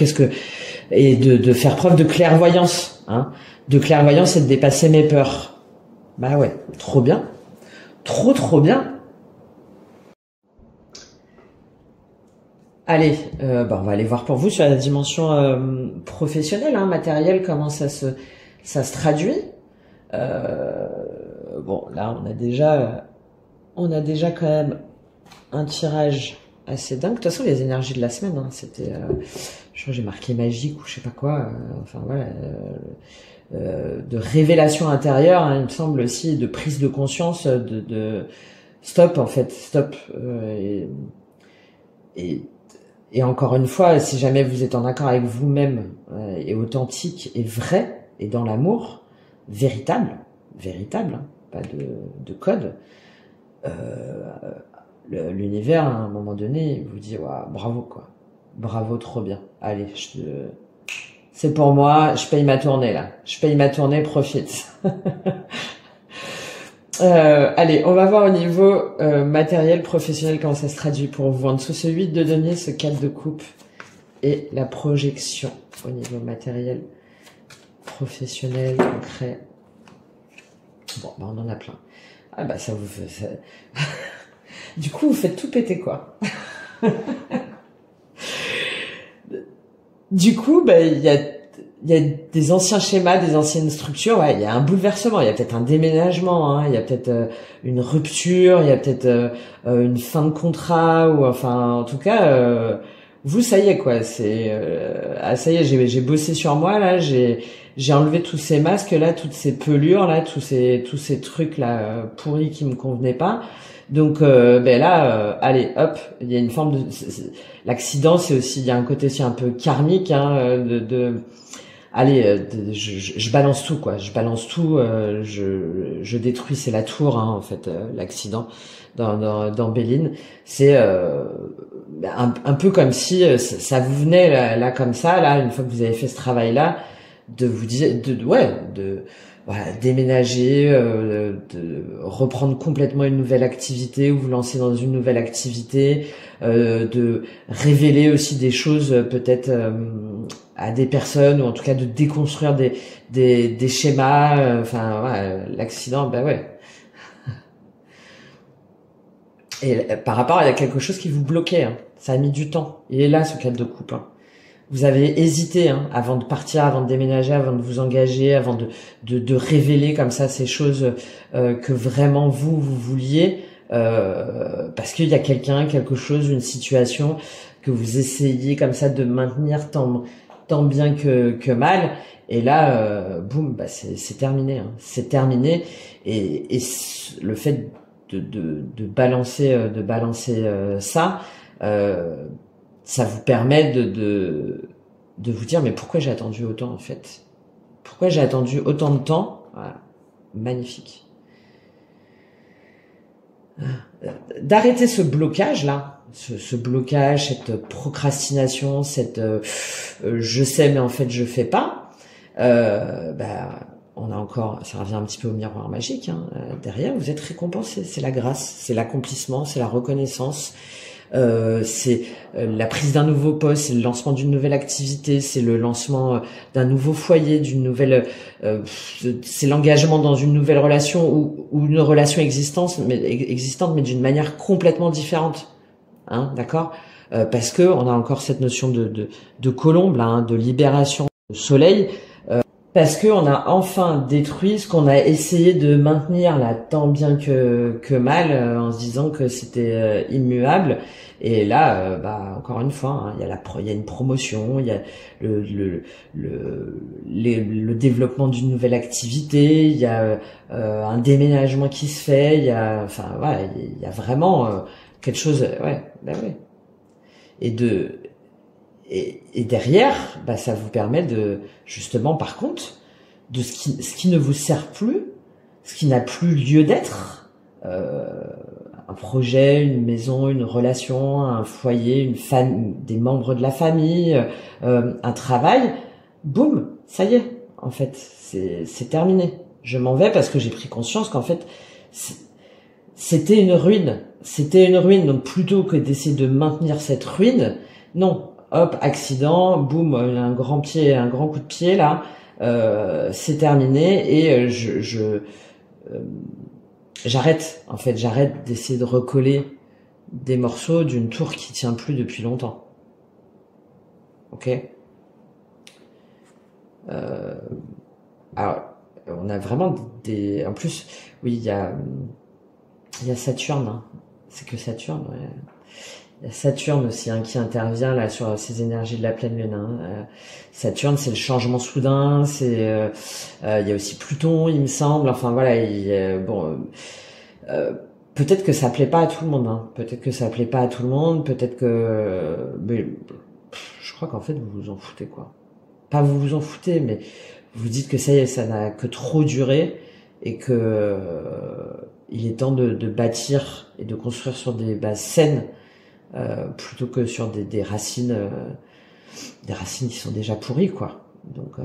et de faire preuve de clairvoyance, de clairvoyance et de dépasser mes peurs. Bah ouais, trop bien, trop bien. Allez, on va aller voir pour vous sur la dimension professionnelle, matérielle, comment ça se traduit. Bon, là, on a déjà quand même un tirage assez dingue. De toute façon, les énergies de la semaine, c'était, je crois que j'ai marqué magique ou je sais pas quoi. Enfin voilà, de révélation intérieure, il me semble aussi, de prise de conscience, de stop en fait, stop. Et encore une fois, si jamais vous êtes en accord avec vous-même et authentique et vrai et dans l'amour, véritable, pas de code, l'univers à un moment donné vous dit wow, bravo quoi, bravo, trop bien, allez, c'est pour moi, je paye ma tournée là, profite. Allez, on va voir au niveau matériel, professionnel, comment ça se traduit pour vous. En dessous, ce 8 de denier, ce 4 de coupe et la projection au niveau matériel, professionnel, concret. Bon, on en a plein. Ah bah ça vous fait... Ça... Du coup, vous faites tout péter quoi. Du coup, il y a des anciens schémas, des anciennes structures, il y a un bouleversement, il y a peut-être un déménagement, il y a peut-être une rupture, il y a peut-être une fin de contrat, ou enfin, en tout cas, vous, ça y est quoi, c'est ça y est, j'ai bossé sur moi là, j'ai enlevé tous ces masques là, toutes ces pelures là, tous ces trucs là pourris qui me convenaient pas. Donc là, allez, hop, il y a une forme de l'accident, c'est aussi, il y a un côté aussi un peu karmique, allez, je balance tout, quoi. Je balance tout. Je détruis. C'est la tour, hein, en fait, l'accident dans Béline. C'est un peu comme si ça vous venait là comme ça, là, une fois que vous avez fait ce travail-là, de vous dire, voilà, déménager, de reprendre complètement une nouvelle activité ou vous lancer dans une nouvelle activité, de révéler aussi des choses peut-être à des personnes, ou en tout cas de déconstruire des schémas. Enfin, ouais, l'accident, ben ouais. Et par rapport à quelque chose qui vous bloquait, hein, ça a mis du temps. Il est là, ce cadre de coupe. Hein. Vous avez hésité, hein, avant de partir, avant de déménager, avant de vous engager, avant de révéler comme ça ces choses que vraiment vous vouliez, parce qu'il y a quelqu'un, quelque chose, une situation que vous essayez comme ça de maintenir tant bien que mal. Et là, boum, bah c'est terminé. Hein, c'est terminé. Et le fait de balancer ça. Ça vous permet de vous dire, mais pourquoi j'ai attendu autant, en fait? Pourquoi j'ai attendu autant de temps? Voilà. Magnifique. D'arrêter ce blocage-là, ce blocage, cette procrastination, cette je sais mais en fait je fais pas. On a encore, ça revient un petit peu au miroir magique. Hein, derrière, vous êtes récompensé. C'est la grâce, c'est l'accomplissement, c'est la reconnaissance. C'est la prise d'un nouveau poste, c'est le lancement d'une nouvelle activité, c'est le lancement d'un nouveau foyer, d'une nouvelle, c'est l'engagement dans une nouvelle relation ou une relation existante, mais d'une manière complètement différente. Hein, d'accord, parce que on a encore cette notion de colombe, là, hein, de libération, de soleil. Parce que on a enfin détruit ce qu'on a essayé de maintenir là tant bien que mal, en se disant que c'était immuable. Et là, encore une fois, hein, il y a une promotion, il y a le développement d'une nouvelle activité, il y a un déménagement qui se fait, il y a, enfin voilà, il y a vraiment quelque chose, ouais, ouais. Et derrière, ça vous permet de, justement, par contre, de ce qui ne vous sert plus, ce qui n'a plus lieu d'être, un projet, une maison, une relation, un foyer, une famille, des membres de la famille, un travail, boum, ça y est, en fait, c'est terminé. Je m'en vais parce que j'ai pris conscience qu'en fait, c'était une ruine. C'était une ruine, donc plutôt que d'essayer de maintenir cette ruine, non. Hop, accident, boum, un grand coup de pied là, c'est terminé et j'arrête, en fait, j'arrête d'essayer de recoller des morceaux d'une tour qui tient plus depuis longtemps. Ok. Alors, on a vraiment en plus, oui, il y a Saturne, hein. C'est que Saturne, ouais. Il y a Saturne aussi, hein, qui intervient là sur ces énergies de la pleine lune. Hein. Saturne, c'est le changement soudain. C'est il y a aussi Pluton, il me semble. Enfin voilà, peut-être que ça plaît pas à tout le monde. Hein. Peut-être que ça plaît pas à tout le monde. Peut-être que, mais je crois qu'en fait vous vous en foutez, quoi. Pas vous en foutez, mais vous dites que ça y est, ça n'a que trop duré et que il est temps de bâtir et de construire sur des bases saines. Plutôt que sur des racines qui sont déjà pourries, quoi. Donc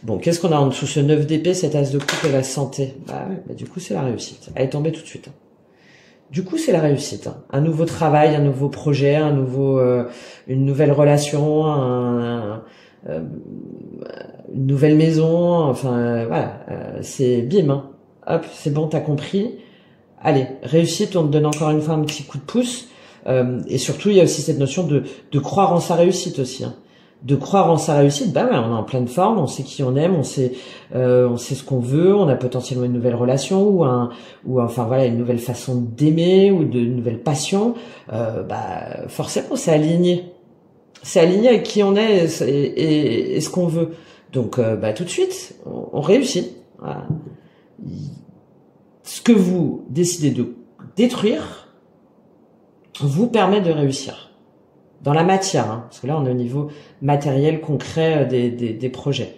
bon, qu'est-ce qu'on a en dessous? Ce 9 d'épée, cet as de coupe et la santé. Du coup, c'est la réussite. Elle est tombée tout de suite. Du coup, c'est la réussite. Un nouveau travail, un nouveau projet, une nouvelle relation, une nouvelle maison. Enfin, voilà, c'est bim. Hein. Hop, c'est bon, t'as compris. Allez, réussite. On te donne encore une fois un petit coup de pouce. Et surtout, il y a aussi cette notion de croire en sa réussite aussi. Hein. De croire en sa réussite, on est en pleine forme, on sait qui on aime, on sait ce qu'on veut, on a potentiellement une nouvelle relation ou enfin voilà, une nouvelle façon d'aimer ou de nouvelle passion. Forcément, c'est aligné avec qui on est et ce qu'on veut. Donc, tout de suite, on réussit. Voilà. Ce que vous décidez de détruire vous permet de réussir. dans la matière, hein, parce que là on est au niveau matériel concret des projets.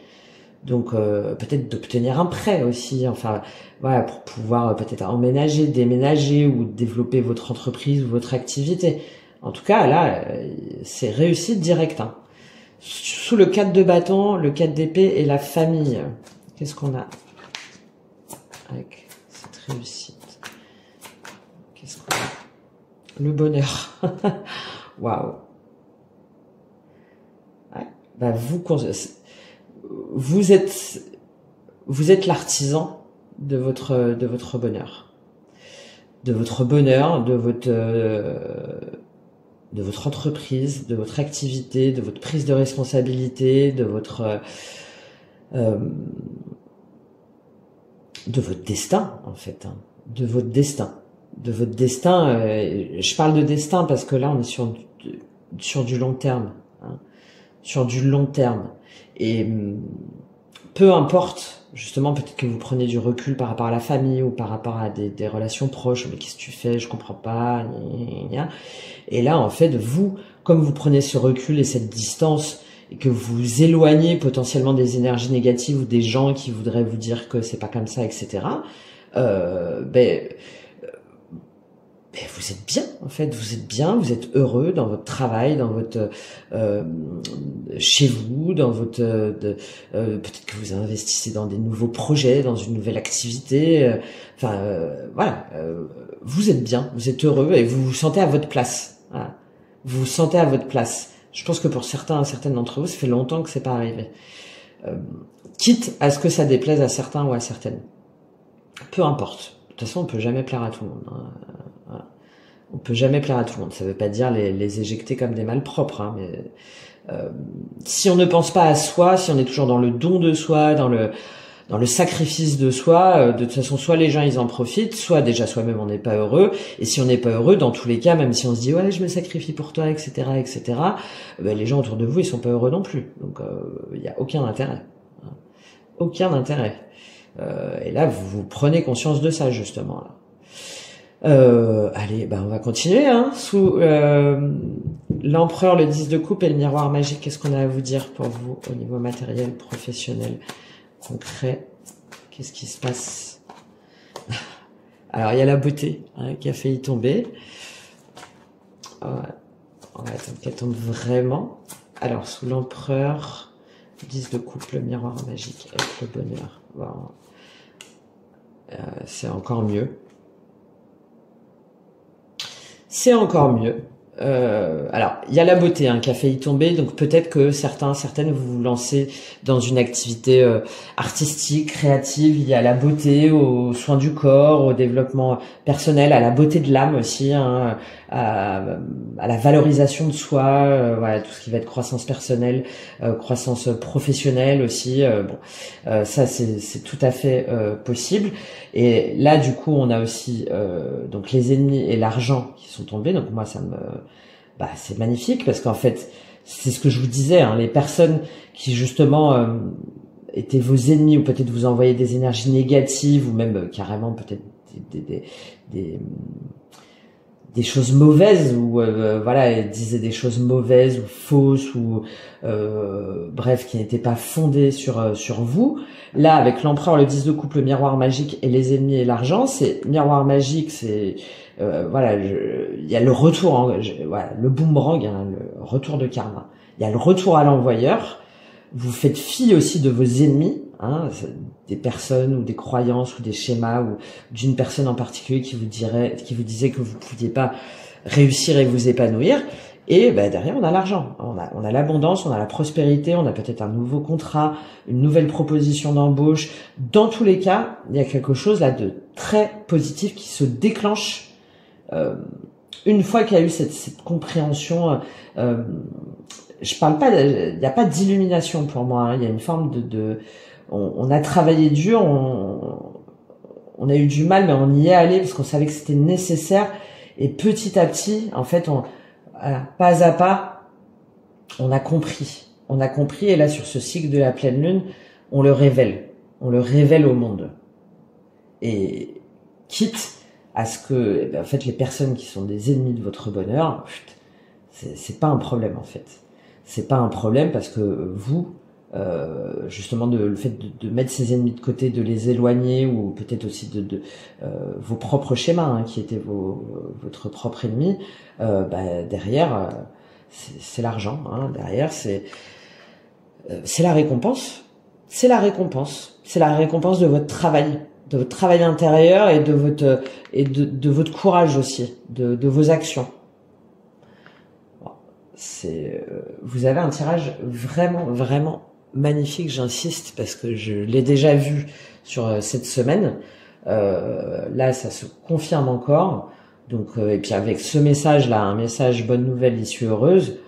Donc peut-être d'obtenir un prêt aussi, enfin voilà, pour pouvoir peut-être emménager, déménager ou développer votre entreprise ou votre activité. En tout cas là, c'est réussite directe. Hein. Sous le 4 de bâton, le 4 d'épée et la famille. Qu'est-ce qu'on a avec cette réussite? Qu'est-ce qu'on a? Le bonheur. Waouh. Ouais. Bah vous êtes l'artisan de votre bonheur, de votre entreprise, de votre activité, de votre prise de responsabilité, de votre destin en fait, hein, de votre destin. Je parle de destin parce que là on est sur du long terme, hein, sur du long terme. Et peu importe, justement, peut-être que vous prenez du recul par rapport à la famille ou par rapport à des relations proches. Mais qu'est-ce que tu fais? Je comprends pas. Gna, gna, gna. Et là, en fait, vous, comme vous prenez ce recul et cette distance et que vous vous éloignez potentiellement des énergies négatives ou des gens qui voudraient vous dire que c'est pas comme ça, etc. Vous êtes bien, en fait, vous êtes bien, vous êtes heureux dans votre travail, dans votre chez vous, dans votre peut-être que vous investissez dans des nouveaux projets, dans une nouvelle activité. Voilà, vous êtes bien, vous êtes heureux et vous vous sentez à votre place. Voilà. Vous vous sentez à votre place. Je pense que pour certaines d'entre vous, ça fait longtemps que c'est pas arrivé. Quitte à ce que ça déplaise à certains ou à certaines. Peu importe. De toute façon, on peut jamais plaire à tout le monde. Hein. Voilà. On peut jamais plaire à tout le monde. Ça veut pas dire les éjecter comme des malpropres, hein, mais si on ne pense pas à soi, si on est toujours dans le don de soi, dans le sacrifice de soi, de toute façon, soit les gens ils en profitent, soit déjà soi-même on n'est pas heureux. Et si on n'est pas heureux, dans tous les cas, même si on se dit ouais je me sacrifie pour toi, etc., etc., les gens autour de vous ils sont pas heureux non plus. Donc il y a aucun intérêt, hein. Aucun intérêt. Et là, vous prenez conscience de ça, justement. Là. Allez, on va continuer. Hein, sous l'empereur, le 10 de coupe et le miroir magique, qu'est-ce qu'on a à vous dire pour vous au niveau matériel, professionnel, concret? Qu'est-ce qui se passe? Alors, il y a la beauté, hein, qui a failli tomber. On va attendre qu'elle tombe vraiment. Alors, sous l'empereur, 10 de coupe, le miroir magique avec le bonheur. Bon. C'est encore mieux. C'est encore mieux. Alors, il y a la beauté qui a failli tomber, donc peut-être que certaines vous vous lancez dans une activité artistique, créative. Il y a la beauté, aux soins du corps, au développement personnel, à la beauté de l'âme aussi, hein, à la valorisation de soi, voilà, tout ce qui va être croissance personnelle, croissance professionnelle aussi. Ça c'est tout à fait possible. Et là, du coup, on a aussi donc les ennemis et l'argent qui sont tombés. Donc moi, c'est magnifique parce qu'en fait, c'est ce que je vous disais. Hein, les personnes qui justement étaient vos ennemis ou peut-être vous envoyaient des énergies négatives ou même carrément peut-être des choses mauvaises ou voilà, elles disaient des choses mauvaises ou fausses ou bref, qui n'étaient pas fondées sur vous. Là, avec l'empereur, le 10 de coupe, le miroir magique et les ennemis et l'argent, c'est miroir magique, c'est voilà, il y a le retour, voilà, le boomerang, hein, le retour de karma. Il y a le retour à l'envoyeur. Vous faites fi aussi de vos ennemis, hein, des personnes ou des croyances ou des schémas ou d'une personne en particulier qui vous disait que vous pouviez pas réussir et vous épanouir. Et derrière, on a l'argent, on a l'abondance, on a la prospérité, on a peut-être un nouveau contrat, une nouvelle proposition d'embauche. Dans tous les cas, il y a quelque chose là de très positif qui se déclenche une fois qu'il y a eu cette compréhension. Je parle pas, il n'y a pas d'illumination pour moi. Hein. Il y a une forme on a travaillé dur, on a eu du mal, mais on y est allé parce qu'on savait que c'était nécessaire. Et petit à petit, en fait, pas à pas, on a compris. Et là, sur ce cycle de la pleine lune, on le révèle au monde. Et quitte à ce que, en fait, les personnes qui sont des ennemis de votre bonheur, C'est pas un problème en fait. C'est pas un problème parce que vous, justement, le fait de mettre ses ennemis de côté, de les éloigner, ou peut-être aussi vos propres schémas, hein, qui étaient votre propre ennemi, derrière, c'est l'argent. Hein, derrière, c'est la récompense. C'est la récompense. C'est la récompense de votre travail intérieur et de votre courage aussi, de vos actions. Vous avez un tirage vraiment, vraiment magnifique, j'insiste, parce que je l'ai déjà vu sur cette semaine. Là, ça se confirme encore. Donc, et puis avec ce message-là, un message bonne nouvelle, issue heureuse,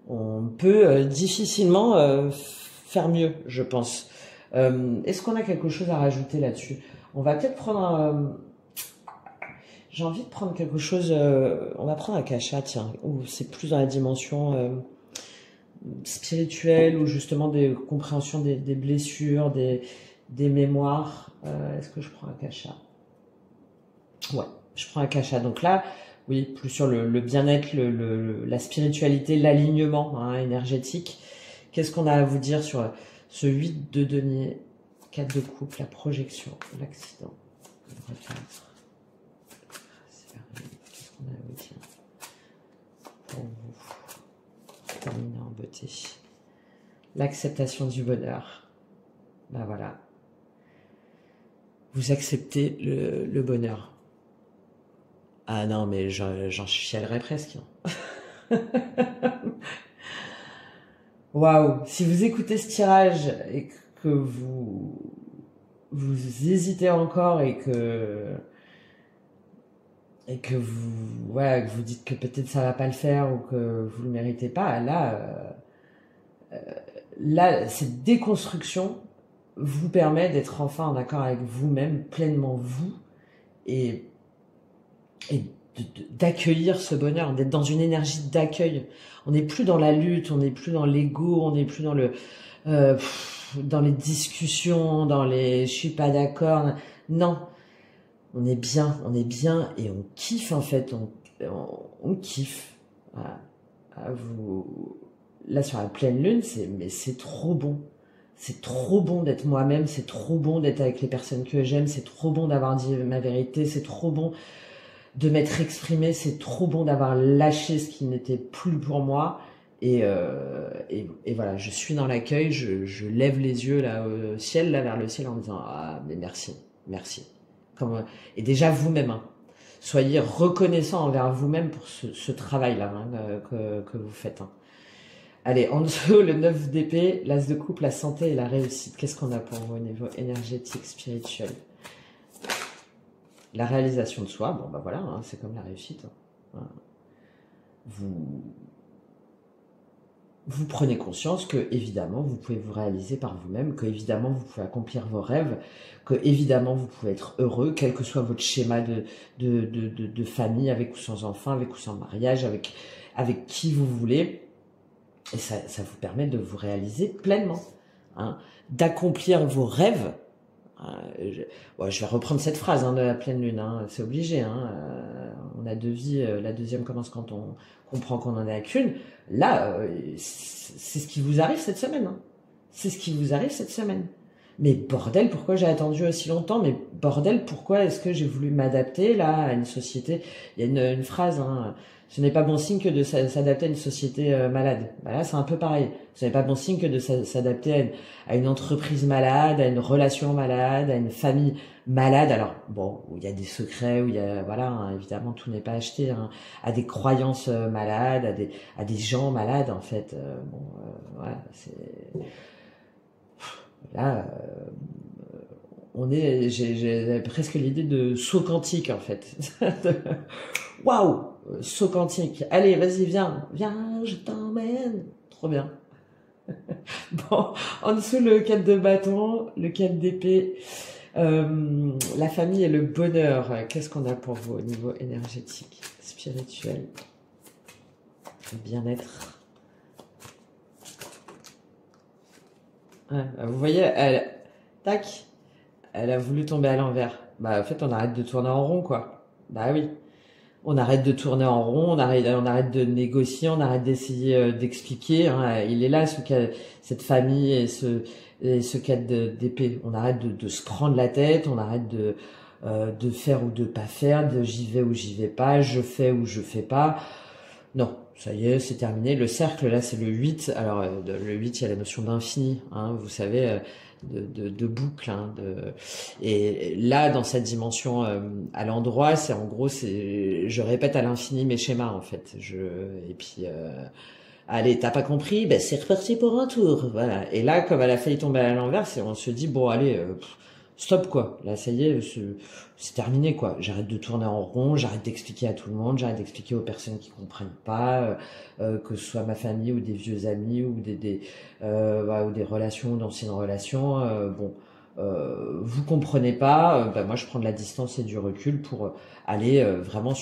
on peut difficilement faire mieux, je pense. Est-ce qu'on a quelque chose à rajouter là-dessus? On va peut-être prendre j'ai envie de prendre quelque chose. On va prendre un Akasha, tiens, où c'est plus dans la dimension spirituelle, ou justement des compréhensions des blessures, des mémoires. Est-ce que je prends un Akasha? Ouais, je prends un Akasha. Donc là, oui, plus sur le bien-être, la spiritualité, l'alignement, hein, énergétique. Qu'est-ce qu'on a à vous dire sur ce 8 de denier, 4 de coupe, la projection, l'accident, le retard. Qu'est-ce qu'on a à vous dire pour vous terminer en beauté? L'acceptation du bonheur. Ben voilà. Vous acceptez le bonheur. Ah non, mais j'en chialerais presque. Waouh! Si vous écoutez ce tirage et que vous hésitez encore et que vous dites que peut-être ça va pas le faire ou que vous le méritez pas, là, cette déconstruction vous permet d'être enfin en accord avec vous-même, pleinement vous, et d'accueillir ce bonheur, d'être dans une énergie d'accueil. On n'est plus dans la lutte, on n'est plus dans l'ego, on n'est plus dans dans les discussions, dans les je suis pas d'accord. Non, on est bien et on kiffe en fait, on kiffe. Voilà. Là sur la pleine lune, c'est trop bon. C'est trop bon d'être moi-même, c'est trop bon d'être avec les personnes que j'aime, c'est trop bon d'avoir dit ma vérité, c'est trop bon de m'être exprimé, c'est trop bon d'avoir lâché ce qui n'était plus pour moi. Et voilà, je suis dans l'accueil, je lève les yeux là au ciel, là vers le ciel, en me disant ah mais merci. Et déjà vous-même, hein, soyez reconnaissant envers vous-même pour ce travail-là, hein, que vous faites. Hein. Allez, en dessous, le 9 d'épée, l'as de coupe, la santé et la réussite. Qu'est-ce qu'on a pour vous au niveau énergétique, spirituel? La réalisation de soi, bon bah voilà, hein, c'est comme la réussite. Hein. Vous prenez conscience que, évidemment, vous pouvez vous réaliser par vous-même, que, évidemment, vous pouvez accomplir vos rêves, que, évidemment, vous pouvez être heureux, quel que soit votre schéma de famille, avec ou sans enfant, avec ou sans mariage, avec qui vous voulez. Et ça vous permet de vous réaliser pleinement, hein, d'accomplir vos rêves. Je vais reprendre cette phrase, hein, de la pleine lune, hein, c'est obligé. Hein, on a 2 vies, la deuxième commence quand on comprend qu'on n'en a qu'une. Là, c'est ce qui vous arrive cette semaine. Hein. C'est ce qui vous arrive cette semaine. Mais bordel, pourquoi j'ai attendu aussi longtemps? Mais bordel, pourquoi est-ce que j'ai voulu m'adapter là à une société? Il y a une phrase, hein, ce n'est pas bon signe que de s'adapter à une société malade. Bah là, c'est un peu pareil. Ce n'est pas bon signe que de s'adapter à une entreprise malade, à une relation malade, à une famille malade. Alors, bon, où il y a des secrets, où il y a, voilà, hein, évidemment, tout n'est pas acheté, hein, à des croyances malades, à des gens malades, en fait. Voilà, c'est... Là, j'ai presque l'idée de saut quantique, en fait. Waouh, saut quantique. Allez, vas-y, viens, je t'emmène. Trop bien. Bon, en dessous, le 4 de bâton, le 4 d'épée, la famille et le bonheur. Qu'est-ce qu'on a pour vous au niveau énergétique, spirituel, bien-être? Ouais, vous voyez, tac, elle a voulu tomber à l'envers. Bah, en fait, on arrête de tourner en rond, quoi. Bah oui. On arrête de tourner en rond, on arrête de négocier, on arrête d'essayer d'expliquer. Hein. Il est là, cette famille et ce cadre d'épée. On arrête de se prendre la tête, on arrête de faire ou de pas faire, de j'y vais ou j'y vais pas, je fais ou je fais pas. Non, ça y est, c'est terminé. Le cercle, là, c'est le 8. Alors, le 8, il y a la notion d'infini, hein, vous savez, de boucle. Hein, et là, dans cette dimension à l'endroit, c'est en gros, je répète à l'infini mes schémas, en fait. Et puis, allez, t'as pas compris? Ben, c'est reparti pour un tour. Voilà. Et là, comme elle a failli tomber à l'envers, on se dit, bon, allez... stop quoi, là ça y est, c'est terminé quoi, j'arrête de tourner en rond, j'arrête d'expliquer à tout le monde, j'arrête d'expliquer aux personnes qui comprennent pas, que ce soit ma famille ou des vieux amis ou ou des relations, d'anciennes relations, vous comprenez pas, moi je prends de la distance et du recul pour aller vraiment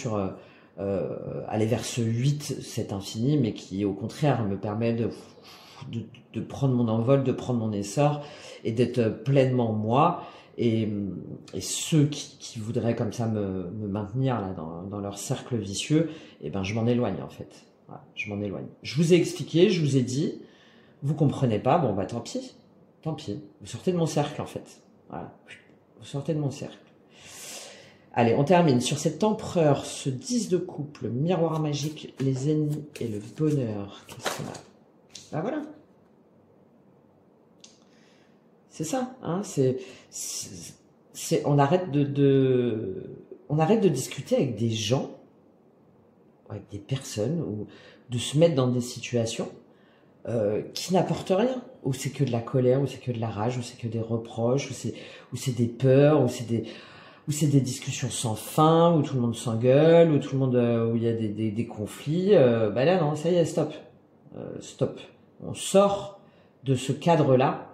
aller vers ce 8, cet infini, mais qui au contraire me permet de prendre mon envol, de prendre mon essor et d'être pleinement moi. Et ceux qui voudraient comme ça me maintenir là dans leur cercle vicieux, eh ben je m'en éloigne en fait. Voilà, je m'en éloigne. Je vous ai expliqué, je vous ai dit, vous comprenez pas, bon bah tant pis, vous sortez de mon cercle en fait. Voilà, vous sortez de mon cercle. Allez, on termine sur cet empereur, ce 10 de couple, miroir magique, les ennemis et le bonheur. Qu'est-ce qu'on a? Bah voilà. C'est ça, hein, on arrête on arrête de discuter avec des gens, avec des personnes, ou de se mettre dans des situations qui n'apportent rien, où c'est que de la colère, où c'est que de la rage, où c'est que des reproches, où c'est des peurs, où c'est des discussions sans fin, où tout le monde s'engueule, où il y a des conflits. Bah là non, ça y est, stop, stop. On sort de ce cadre-là.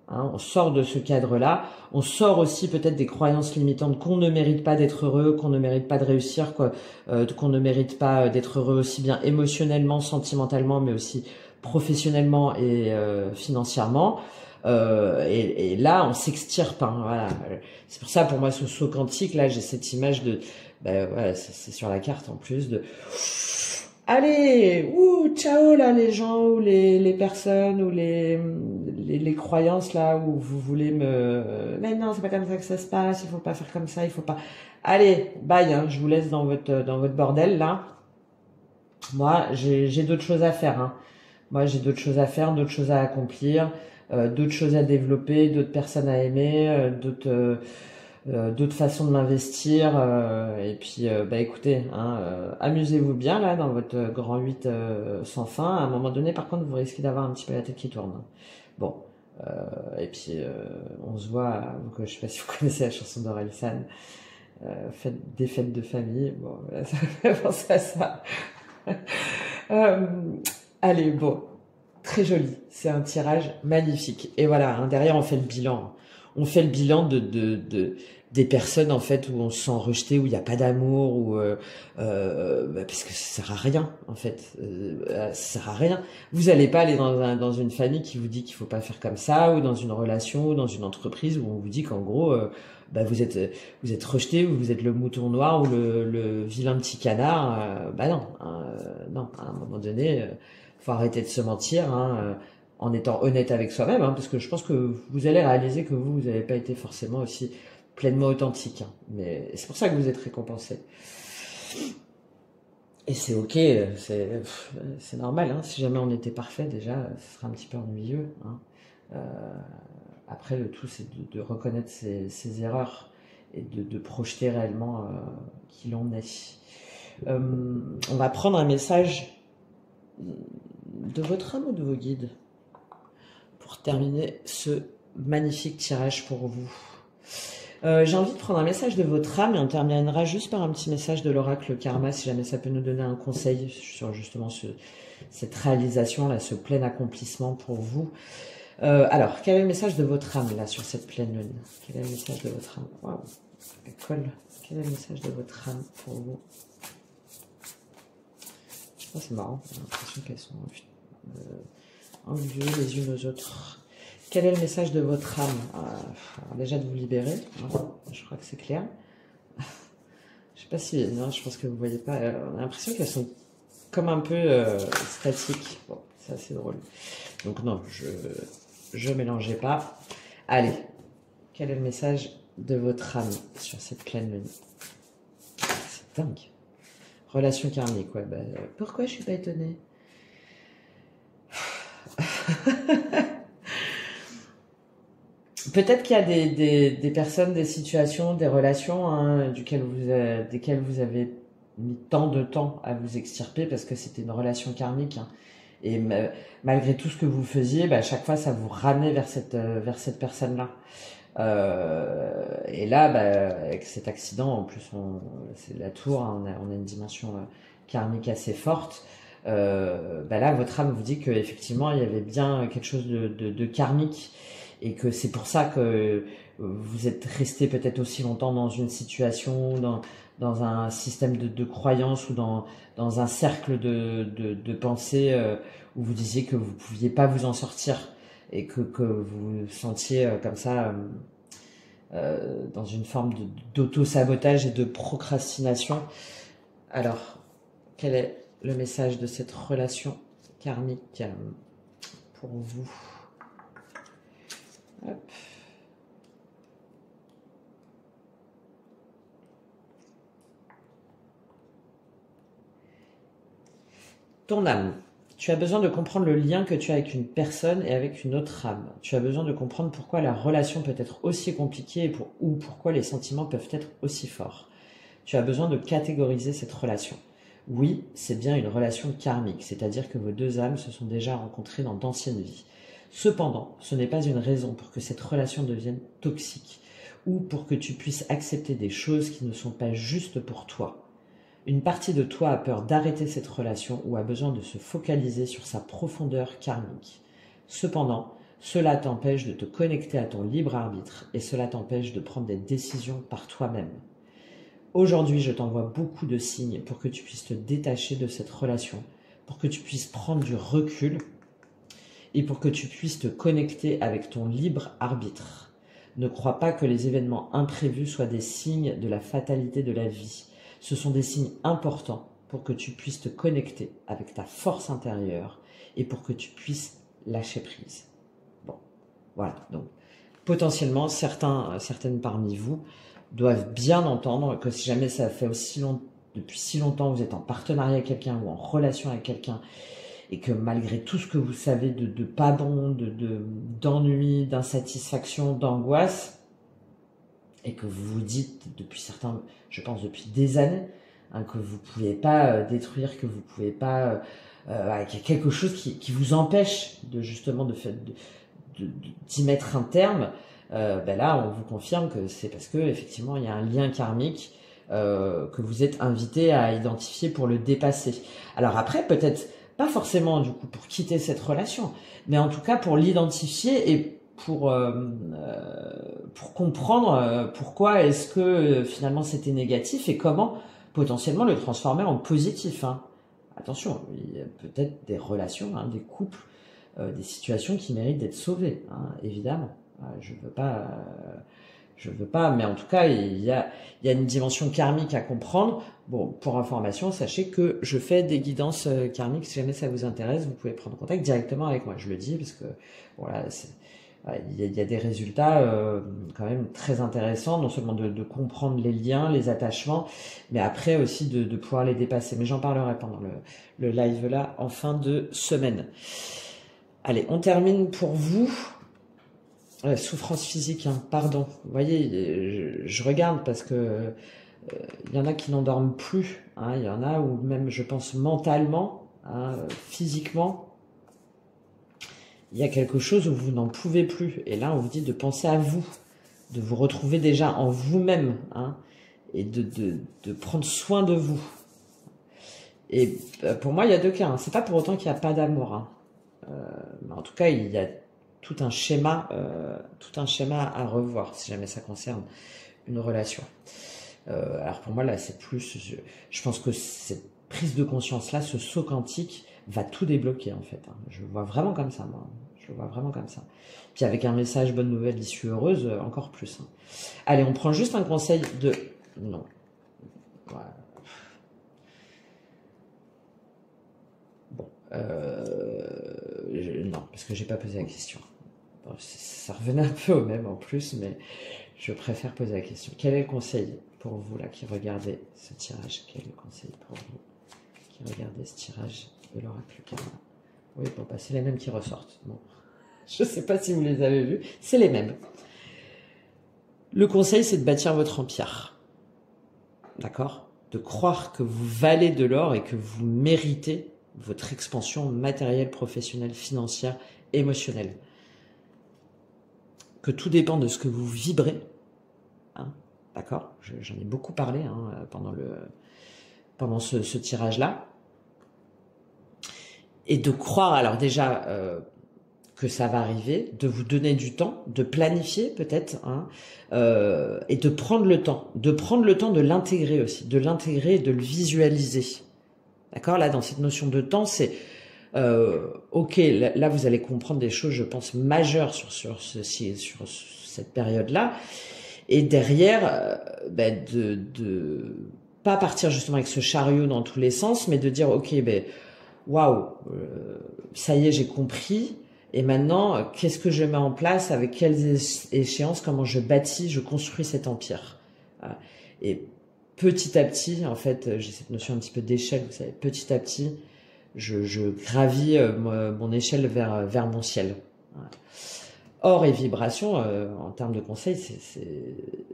Hein, on sort de ce cadre-là, on sort aussi peut-être des croyances limitantes qu'on ne mérite pas d'être heureux, qu'on ne mérite pas de réussir, qu'on ne mérite pas d'être heureux aussi bien émotionnellement, sentimentalement, mais aussi professionnellement et financièrement. Et là, on s'extirpe. Hein, voilà. C'est pour ça, pour moi, ce saut quantique, là, j'ai cette image de... voilà, c'est sur la carte en plus, de... Allez, ciao là les gens ou les personnes ou les croyances là où vous voulez mais non, c'est pas comme ça que ça se passe, il faut pas faire comme ça, il faut pas. Allez, bye, hein, je vous laisse dans votre bordel là. Moi, j'ai d'autres choses à faire, hein. Moi, j'ai d'autres choses à faire, d'autres choses à accomplir, d'autres choses à développer, d'autres personnes à aimer, d'autres façons de m'investir, et puis écoutez, hein, amusez-vous bien là dans votre grand 8 sans fin. À un moment donné par contre vous risquez d'avoir un petit peu la tête qui tourne. Bon, et puis on se voit, je sais pas si vous connaissez la chanson d'Orelsan, des fêtes de famille, bon ça me fait penser à ça. Allez, bon, très joli, c'est un tirage magnifique, et voilà, hein, derrière on fait le bilan. On fait le bilan des personnes en fait où on se sent rejeté, où il n'y a pas d'amour, parce que ça sert à rien en fait, ça sert à rien. Vous n'allez pas aller dans une famille qui vous dit qu'il faut pas faire comme ça, ou dans une relation, ou dans une entreprise où on vous dit qu'en gros vous êtes rejeté, ou vous êtes le mouton noir, ou le vilain petit canard. Non, hein, non, à un moment donné, faut arrêter de se mentir. Hein, en étant honnête avec soi-même, hein, parce que je pense que vous allez réaliser que vous n'avez pas été forcément aussi pleinement authentique. Hein, mais c'est pour ça que vous êtes récompensé. Et c'est ok, c'est normal. Hein, si jamais on était parfait, déjà, ce serait un petit peu ennuyeux. Hein. Après, le tout, c'est de reconnaître ses erreurs et de projeter réellement qui l'on est. On va prendre un message de votre âme ou de vos guides pour terminer ce magnifique tirage pour vous. J'ai envie de prendre un message de votre âme et on terminera juste par un petit message de l'oracle karma, si jamais ça peut nous donner un conseil sur justement cette réalisation, là, ce plein accomplissement pour vous. Alors, quel est le message de votre âme là sur cette pleine lune? Quel est le message de votre âme? Waouh, elle colle. Quel est le message de votre âme pour vous? Oh, c'est marrant, j'ai l'impression qu'elles sont en lieu les unes aux autres. Quel est le message de votre âme? Alors déjà de vous libérer, hein, je crois que c'est clair. Je sais pas si... Non, je pense que vous voyez pas. On a l'impression qu'elles sont comme un peu statiques. Bon, c'est assez drôle. Donc non, je mélangeais pas. Allez, quel est le message de votre âme sur cette pleine lune? C'est dingue. Relation karmique, ouais. Bah, pourquoi je suis pas étonnée? Peut-être qu'il y a des personnes, des situations, des relations hein, desquelles vous avez mis tant de temps à vous extirper parce que c'était une relation karmique. Hein. Et malgré tout ce que vous faisiez, bah, à chaque fois, ça vous ramenait vers cette personne-là. Et là, bah, avec cet accident, en plus, c'est la tour, hein, on a une dimension karmique assez forte. Bah là, votre âme vous dit qu'effectivement, il y avait bien quelque chose de karmique et que c'est pour ça que vous êtes resté peut-être aussi longtemps dans une situation, dans un système de croyance ou dans un cercle de pensée où vous disiez que vous pouviez pas vous en sortir et que vous vous sentiez comme ça dans une forme d'auto-sabotage et de procrastination. Alors, quel est le message de cette relation karmique pour vous? Hop. Ton âme. Tu as besoin de comprendre le lien que tu as avec une personne et avec une autre âme. Tu as besoin de comprendre pourquoi la relation peut être aussi compliquée ou pourquoi les sentiments peuvent être aussi forts. Tu as besoin de catégoriser cette relation. Oui, c'est bien une relation karmique, c'est-à-dire que vos deux âmes se sont déjà rencontrées dans d'anciennes vies. Cependant, ce n'est pas une raison pour que cette relation devienne toxique ou pour que tu puisses accepter des choses qui ne sont pas justes pour toi. Une partie de toi a peur d'arrêter cette relation ou a besoin de se focaliser sur sa profondeur karmique. Cependant, cela t'empêche de te connecter à ton libre arbitre et cela t'empêche de prendre des décisions par toi-même. Aujourd'hui, je t'envoie beaucoup de signes pour que tu puisses te détacher de cette relation, pour que tu puisses prendre du recul et pour que tu puisses te connecter avec ton libre arbitre. Ne crois pas que les événements imprévus soient des signes de la fatalité de la vie. Ce sont des signes importants pour que tu puisses te connecter avec ta force intérieure et pour que tu puisses lâcher prise. Bon, voilà. Donc, potentiellement, certaines parmi vous doivent bien entendre que si jamais ça fait depuis si longtemps, vous êtes en partenariat avec quelqu'un ou en relation avec quelqu'un et que malgré tout ce que vous savez de pas bon, d'ennui, d'insatisfaction, d'angoisse, et que vous vous dites je pense depuis des années, hein, que vous pouvez pas détruire, que vous pouvez pas, qu'il y a quelque chose qui vous empêche d'y mettre un terme, ben là on vous confirme que c'est parce que effectivement il y a un lien karmique que vous êtes invité à identifier pour le dépasser. Alors après peut-être pas forcément du coup pour quitter cette relation, mais en tout cas pour l'identifier et pour comprendre pourquoi est-ce que finalement c'était négatif et comment potentiellement le transformer en positif. Hein. Attention, il y a peut-être des relations, hein, des couples, des situations qui méritent d'être sauvées, hein, évidemment. Je veux pas, mais en tout cas, il y a une dimension karmique à comprendre. Bon, pour information, sachez que je fais des guidances karmiques. Si jamais ça vous intéresse, vous pouvez prendre contact directement avec moi. Je le dis parce que voilà, il y a des résultats quand même très intéressants, non seulement de comprendre les liens, les attachements, mais après aussi de pouvoir les dépasser. Mais j'en parlerai pendant le live là en fin de semaine. Allez, on termine pour vous. Souffrance physique, hein, pardon. Vous voyez, je regarde parce que il y en a qui n'endorment plus. Hein, il y en a où même, je pense, mentalement, hein, physiquement, il y a quelque chose où vous n'en pouvez plus. Et là, on vous dit de penser à vous, de vous retrouver déjà en vous-même, hein, et de prendre soin de vous. Et pour moi, il y a deux cas. Hein. C'est pas pour autant qu'il n'y a pas d'amour. Hein. Mais en tout cas, il y a tout un schéma à revoir si jamais ça concerne une relation. Alors pour moi, là, c'est plus... Je pense que cette prise de conscience-là, ce saut quantique, va tout débloquer, en fait. Hein. Je le vois vraiment comme ça, moi. Je le vois vraiment comme ça. Puis avec un message bonne nouvelle, issue heureuse, encore plus. Hein. Allez, on prend juste un conseil de... Non. Ouais. Bon, non, parce que j'ai pas posé la question. Bon, ça revenait un peu au même en plus, mais je préfère poser la question. Quel est le conseil pour vous là qui regardez ce tirage? Quel est le conseil pour vous qui regardez ce tirage de l'oracle karma? Oui, bon, bah, c'est les mêmes qui ressortent. Bon, je sais pas si vous les avez vus, c'est les mêmes. Le conseil, c'est de bâtir votre empire. D'accord? De croire que vous valez de l'or et que vous méritez votre expansion matérielle, professionnelle, financière, émotionnelle. Que tout dépend de ce que vous vibrez. Hein, d'accord? J'en ai beaucoup parlé pendant ce tirage-là. Et de croire, alors déjà, que ça va arriver, de vous donner du temps, de planifier peut-être, hein, et de prendre le temps de l'intégrer aussi, de l'intégrer et de le visualiser. D'accord? Là, dans cette notion de temps, c'est ok, là vous allez comprendre des choses, je pense, majeures sur cette période-là. Et derrière, de pas partir justement avec ce chariot dans tous les sens, mais de dire ok, waouh, ça y est, j'ai compris. Et maintenant, qu'est-ce que je mets en place, avec quelles échéances, comment je bâtis, je construis cet empire. Voilà. Et petit à petit, en fait, j'ai cette notion un petit peu d'échelle, vous savez, petit à petit, je gravis mon échelle vers mon ciel. Voilà. Or et vibration, en termes de conseils,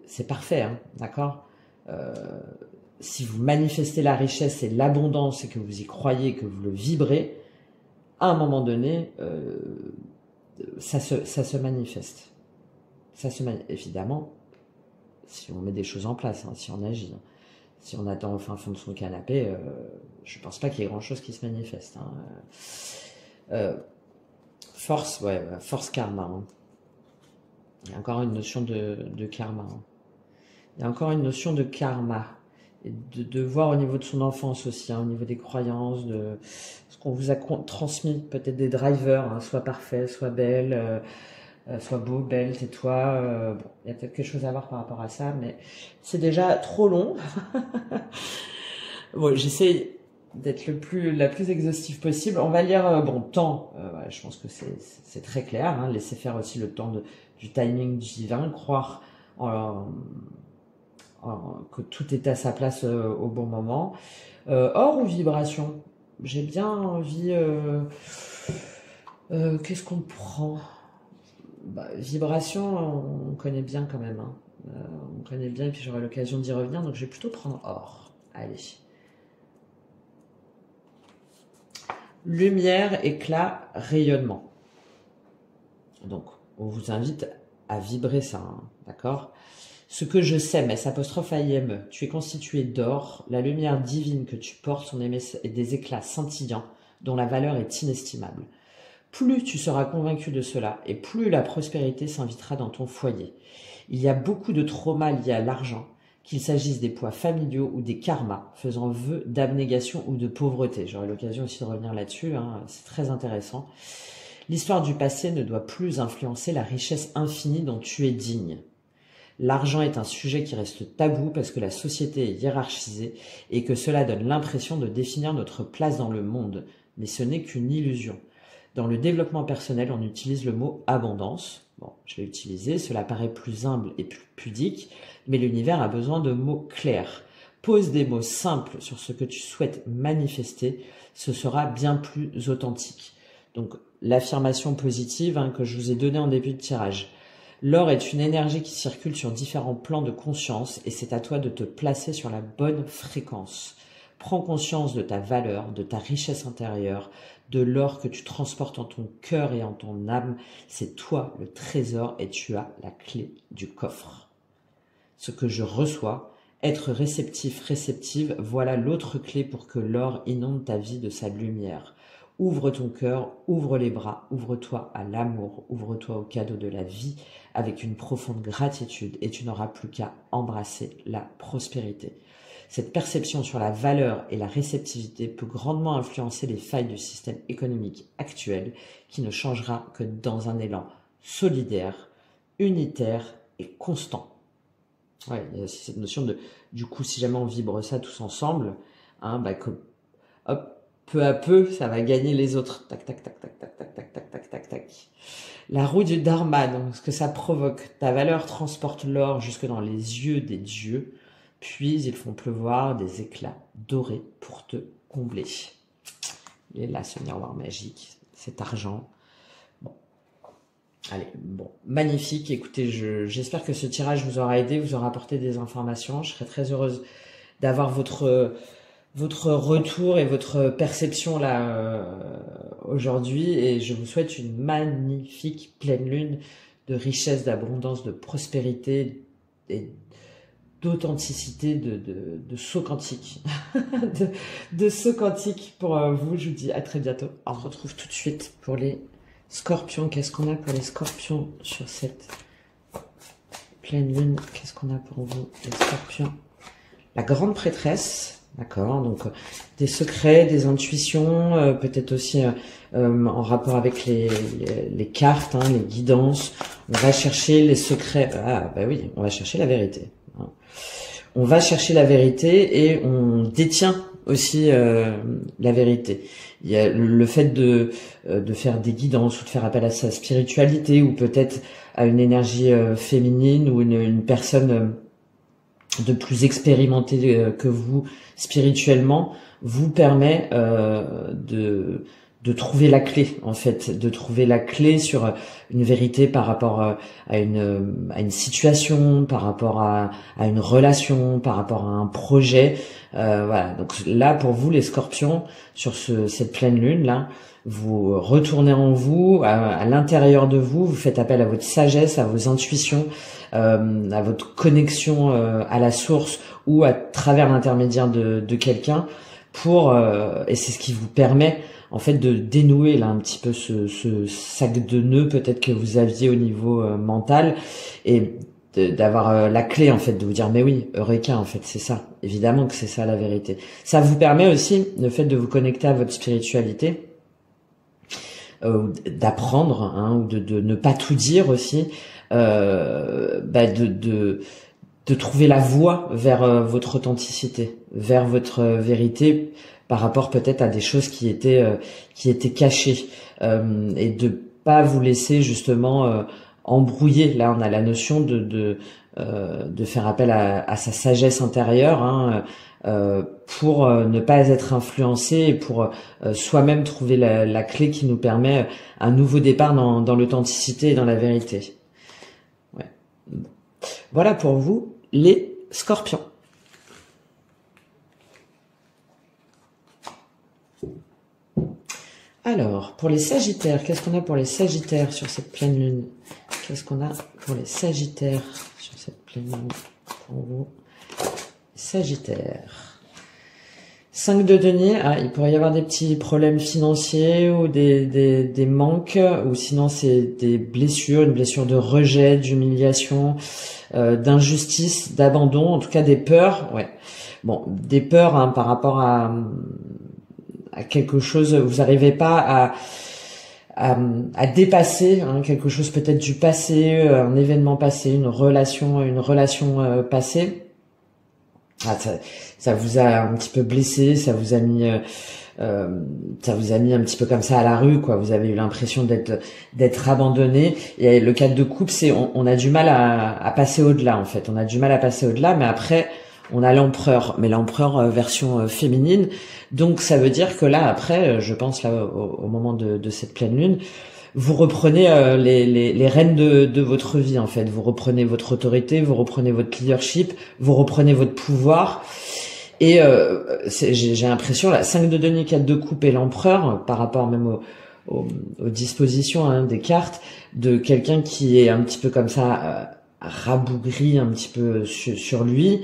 c'est parfait, hein, d'accord? Si vous manifestez la richesse et l'abondance et que vous y croyez, que vous le vibrez, à un moment donné, ça se manifeste. Évidemment, si on met des choses en place, hein, si on agit. Hein. Si on attend au fin fond de son canapé, je pense pas qu'il y ait grand-chose qui se manifeste. Hein. Force, ouais, force karma. Hein. Il y a encore une notion de karma. Hein. Il y a encore une notion de karma. Et de voir au niveau de son enfance aussi, hein, au niveau des croyances, de ce qu'on vous a transmis, peut-être des drivers, hein, soit parfait, soit belle, soit beau, belle, tais-toi. Bon, il y a peut-être quelque chose à voir par rapport à ça, mais c'est déjà trop long. Bon, j'essaie d'être la plus exhaustive possible. On va lire, temps, ouais, je pense que c'est très clair, hein, laisser faire aussi le temps du timing divin, croire que tout est à sa place au bon moment. Or ou vibration? J'ai bien envie... qu'est-ce qu'on prend? Vibration, on connaît bien quand même. Hein. On connaît bien et puis j'aurai l'occasion d'y revenir. Donc je vais plutôt prendre or. Allez. Lumière, éclat, rayonnement. Donc on vous invite à vibrer ça. Hein, d'accord? Ce que je sais, mais s'apostrophe AIME, tu es constitué d'or, la lumière divine que tu portes sont des éclats scintillants dont la valeur est inestimable. Plus tu seras convaincu de cela et plus la prospérité s'invitera dans ton foyer. Il y a beaucoup de traumas liés à l'argent, qu'il s'agisse des poids familiaux ou des karmas, faisant vœu d'abnégation ou de pauvreté. J'aurai l'occasion aussi de revenir là-dessus, hein, c'est très intéressant. L'histoire du passé ne doit plus influencer la richesse infinie dont tu es digne. L'argent est un sujet qui reste tabou parce que la société est hiérarchisée et que cela donne l'impression de définir notre place dans le monde. Mais ce n'est qu'une illusion. Dans le développement personnel, on utilise le mot abondance. Bon, je l'ai utilisé, cela paraît plus humble et plus pudique, mais l'univers a besoin de mots clairs. Pose des mots simples sur ce que tu souhaites manifester, ce sera bien plus authentique. Donc, l'affirmation positive que je vous ai donnée en début de tirage. L'or est une énergie qui circule sur différents plans de conscience et c'est à toi de te placer sur la bonne fréquence. Prends conscience de ta valeur, de ta richesse intérieure, de l'or que tu transportes en ton cœur et en ton âme. C'est toi le trésor et tu as la clé du coffre. Ce que je reçois, être réceptif, réceptive, voilà l'autre clé pour que l'or inonde ta vie de sa lumière. Ouvre ton cœur, ouvre les bras, ouvre-toi à l'amour, ouvre-toi au cadeau de la vie avec une profonde gratitude et tu n'auras plus qu'à embrasser la prospérité. Cette perception sur la valeur et la réceptivité peut grandement influencer les failles du système économique actuel qui ne changera que dans un élan solidaire, unitaire et constant. Ouais, il y a aussi cette notion de, du coup, si jamais on vibre ça tous ensemble, hein, bah, hop, peu à peu, ça va gagner les autres. Tac, tac, tac, tac, tac, tac, tac, tac, tac, tac, tac. La roue du Dharma, donc ce que ça provoque. Ta valeur transporte l'or jusque dans les yeux des dieux, puis ils font pleuvoir des éclats dorés pour te combler. Et là, ce miroir magique, cet argent. Bon, allez, bon, magnifique. Écoutez, j'espère que ce tirage vous aura aidé, vous aura apporté des informations. Je serais très heureuse d'avoir votre retour et votre perception là aujourd'hui, et je vous souhaite une magnifique pleine lune de richesse, d'abondance, de prospérité et d'authenticité, de saut quantique, de saut quantique pour vous. Je vous dis à très bientôt. On se retrouve tout de suite pour les scorpions. Qu'est-ce qu'on a pour les scorpions sur cette pleine lune? Qu'est-ce qu'on a pour vous, les scorpions? La grande prêtresse. D'accord, donc des secrets, des intuitions, peut-être aussi en rapport avec les cartes, hein, les guidances. On va chercher les secrets. Ah bah oui, on va chercher la vérité. Hein. On va chercher la vérité et on détient aussi la vérité. Il y a le fait de faire des guidances ou de faire appel à sa spiritualité, ou peut-être à une énergie féminine, ou une personne de plus expérimenté que vous spirituellement, vous permet de trouver la clé, en fait, de trouver la clé sur une vérité par rapport à une situation, par rapport à une relation, par rapport à un projet. Voilà. Donc là, pour vous, les scorpions, sur cette pleine lune là, vous retournez en vous, à l'intérieur de vous, vous faites appel à votre sagesse, à vos intuitions, à votre connexion à la source, ou à travers l'intermédiaire de quelqu'un, pour et c'est ce qui vous permet en fait de dénouer là un petit peu ce sac de nœuds peut-être que vous aviez au niveau mental, et d'avoir la clé en fait, de vous dire mais oui, Eureka, en fait c'est ça, évidemment que c'est ça la vérité. Ça vous permet aussi le fait de vous connecter à votre spiritualité, d'apprendre, hein, ou de ne pas tout dire aussi, de trouver la voie vers votre authenticité, vers votre vérité, par rapport peut-être à des choses qui étaient cachées, et de pas vous laisser justement embrouiller. Là, on a la notion de faire appel à sa sagesse intérieure, hein, pour ne pas être influencé, et pour soi-même trouver la clé qui nous permet un nouveau départ dans l'authenticité et dans la vérité. Ouais. Voilà pour vous, les scorpions. Alors, pour les sagittaires, qu'est-ce qu'on a pour les sagittaires sur cette pleine lune? Qu'est-ce qu'on a pour les sagittaires sur cette pleine lune pour vous? Sagittaire. 5 de denier. Ah, il pourrait y avoir des petits problèmes financiers, ou des manques, ou sinon c'est des blessures, une blessure de rejet, d'humiliation, d'injustice, d'abandon, en tout cas des peurs. Ouais. Bon, des peurs, hein, par rapport à quelque chose, vous n'arrivez pas à dépasser, hein, quelque chose peut-être du passé, un événement passé, une relation passée. Ah, ça vous a un petit peu blessé, ça vous a mis un petit peu comme ça à la rue, quoi. Vous avez eu l'impression d'être abandonné. Et le 4 de coupe, c'est on a du mal à passer au-delà, en fait. On a du mal à passer au-delà, mais après on a l'empereur, mais l'empereur version féminine. Donc ça veut dire que là, après, je pense là au moment de cette pleine lune, vous reprenez les rênes de votre vie, en fait. Vous reprenez votre autorité, vous reprenez votre leadership, vous reprenez votre pouvoir. Et j'ai l'impression, là, 5 de denier, 4 de coupe et l'empereur, par rapport même aux dispositions, hein, des cartes, de quelqu'un qui est un petit peu comme ça, rabougri un petit peu sur lui,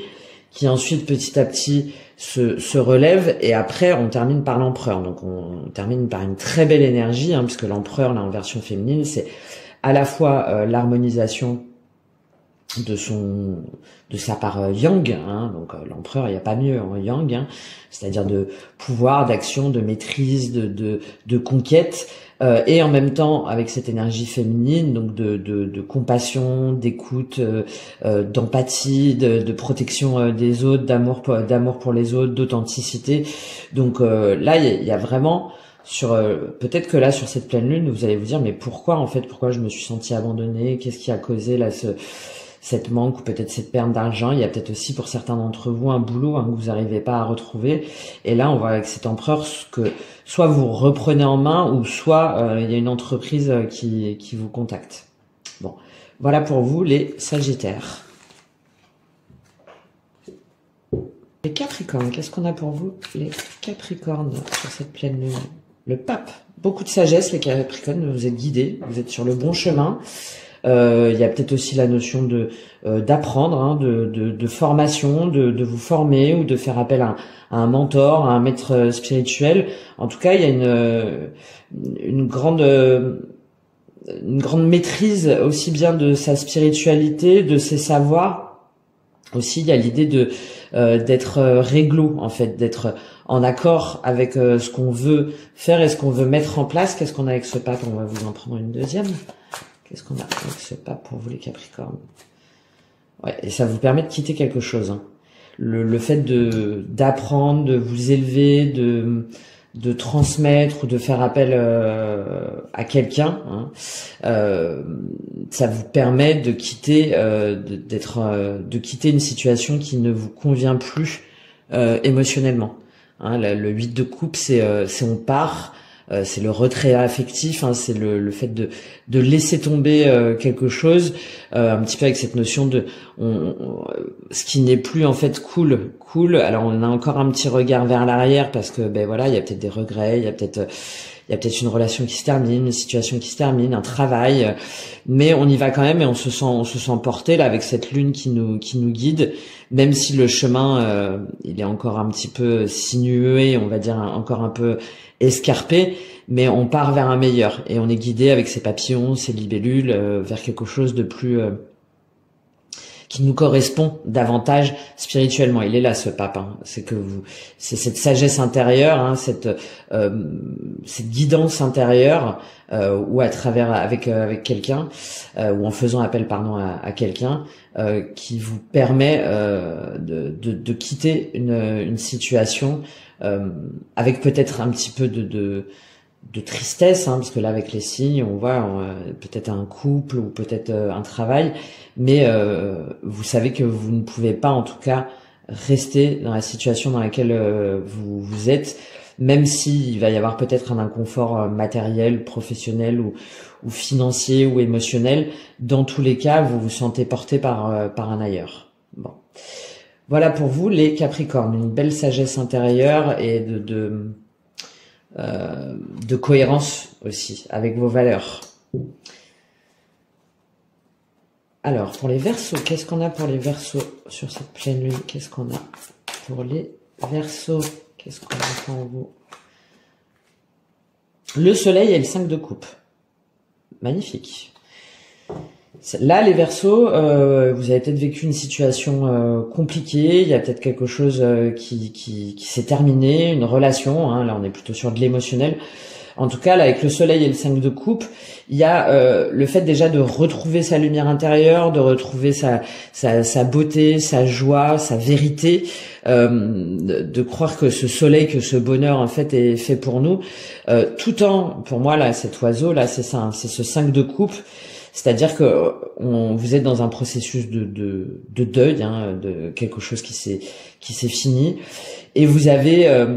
qui ensuite petit à petit se relève, et après on termine par l'empereur. Donc on termine par une très belle énergie, hein, puisque l'empereur là en version féminine, c'est à la fois l'harmonisation de sa part yang, hein, donc l'empereur, il n'y a pas mieux en yang, hein, c'est-à-dire de pouvoir, d'action, de maîtrise, de conquête, et en même temps avec cette énergie féminine, donc de compassion, d'écoute, d'empathie, de protection des autres, d'amour pour les autres, d'authenticité. Donc là, il y a vraiment sur peut-être que là sur cette pleine lune, vous allez vous dire mais pourquoi je me suis sentie abandonnée, qu'est-ce qui a causé là cette manque ou peut-être cette perte d'argent. Il y a peut-être aussi pour certains d'entre vous un boulot que vous n'arrivez pas à retrouver. Et là, on voit avec cet empereur que soit vous reprenez en main ou soit il y a une entreprise qui vous contacte. Bon, voilà pour vous les Sagittaires. Les Capricornes, qu'est-ce qu'on a pour vous les Capricornes sur cette pleine lune? Le pape, beaucoup de sagesse les Capricornes, vous êtes guidés, vous êtes sur le bon chemin. Il y a peut-être aussi la notion d'apprendre, hein, de formation, de vous former ou de faire appel à un mentor, à un maître spirituel. En tout cas, il y a une grande maîtrise aussi bien de sa spiritualité, de ses savoirs. Aussi, il y a l'idée d'être réglo, en fait, d'être en accord avec ce qu'on veut faire et ce qu'on veut mettre en place. Qu'est-ce qu'on a avec ce pape? On va vous en prendre une deuxième. Qu'est-ce qu'on a avec ce pape pour vous les Capricornes? Ouais, et ça vous permet de quitter quelque chose. Hein. Le fait d'apprendre, de vous élever, de transmettre ou de faire appel à quelqu'un, hein, ça vous permet de quitter, de quitter une situation qui ne vous convient plus émotionnellement. Hein, le 8 de coupe, c'est on part. C'est le retrait affectif, hein, c'est le fait de laisser tomber quelque chose, un petit peu avec cette notion de ce qui n'est plus en fait cool. Alors on a encore un petit regard vers l'arrière parce que ben voilà, il y a peut-être des regrets, il y a peut-être une relation qui se termine, une situation qui se termine, un travail, mais on y va quand même et on se sent porté là avec cette lune qui nous guide, même si le chemin il est encore un petit peu sinueux et on va dire encore un peu escarpé, mais on part vers un meilleur et on est guidé avec ces papillons, ces libellules vers quelque chose de plus qui nous correspond davantage spirituellement. Il est là ce pape, hein. C'est cette sagesse intérieure, hein, cette guidance intérieure ou à travers avec quelqu'un ou en faisant appel à quelqu'un qui vous permet de quitter une situation avec peut-être un petit peu de tristesse, hein, parce que là avec les signes on voit peut-être un couple ou peut-être un travail, mais vous savez que vous ne pouvez pas en tout cas rester dans la situation dans laquelle vous êtes, même s'il va y avoir peut-être un inconfort matériel, professionnel ou financier ou émotionnel. Dans tous les cas, vous vous sentez porté par un ailleurs. Bon. Voilà pour vous les Capricornes, une belle sagesse intérieure et de cohérence aussi avec vos valeurs. Alors pour les Verseaux, qu'est-ce qu'on a pour les Verseaux sur cette pleine lune? Qu'est-ce qu'on a pour les Verseaux? Qu'est-ce qu'on a pour vous? Le soleil et le 5 de coupe. Magnifique. Là, les Verseaux, vous avez peut-être vécu une situation compliquée. Il y a peut-être quelque chose qui s'est terminé, une relation. Hein, là, on est plutôt sur de l'émotionnel. En tout cas, là, avec le soleil et le 5 de coupe, il y a le fait déjà de retrouver sa lumière intérieure, de retrouver sa beauté, sa joie, sa vérité, de croire que ce soleil, que ce bonheur, en fait, est fait pour nous. Tout en, pour moi, là, cet oiseau, là, c'est ça, hein, c'est ce 5 de coupe. C'est-à-dire que vous êtes dans un processus de deuil, hein, de quelque chose qui s'est fini, et vous avez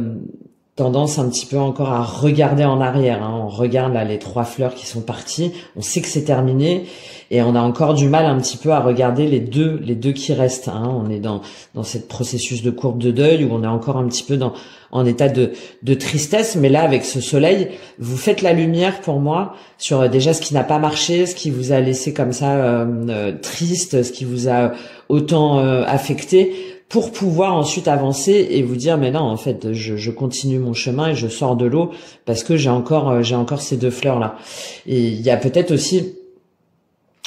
tendance un petit peu encore à regarder en arrière. Hein. On regarde là les 3 fleurs qui sont parties, on sait que c'est terminé, et on a encore du mal un petit peu à regarder les deux qui restent. Hein. On est dans cette processus de courbe de deuil où on est encore un petit peu en état de tristesse, mais là avec ce soleil, vous faites la lumière pour moi sur déjà ce qui n'a pas marché, ce qui vous a laissé comme ça triste, ce qui vous a autant affecté, pour pouvoir ensuite avancer et vous dire mais non, en fait je continue mon chemin et je sors de l'eau parce que j'ai encore ces 2 fleurs là. Et il y a peut-être aussi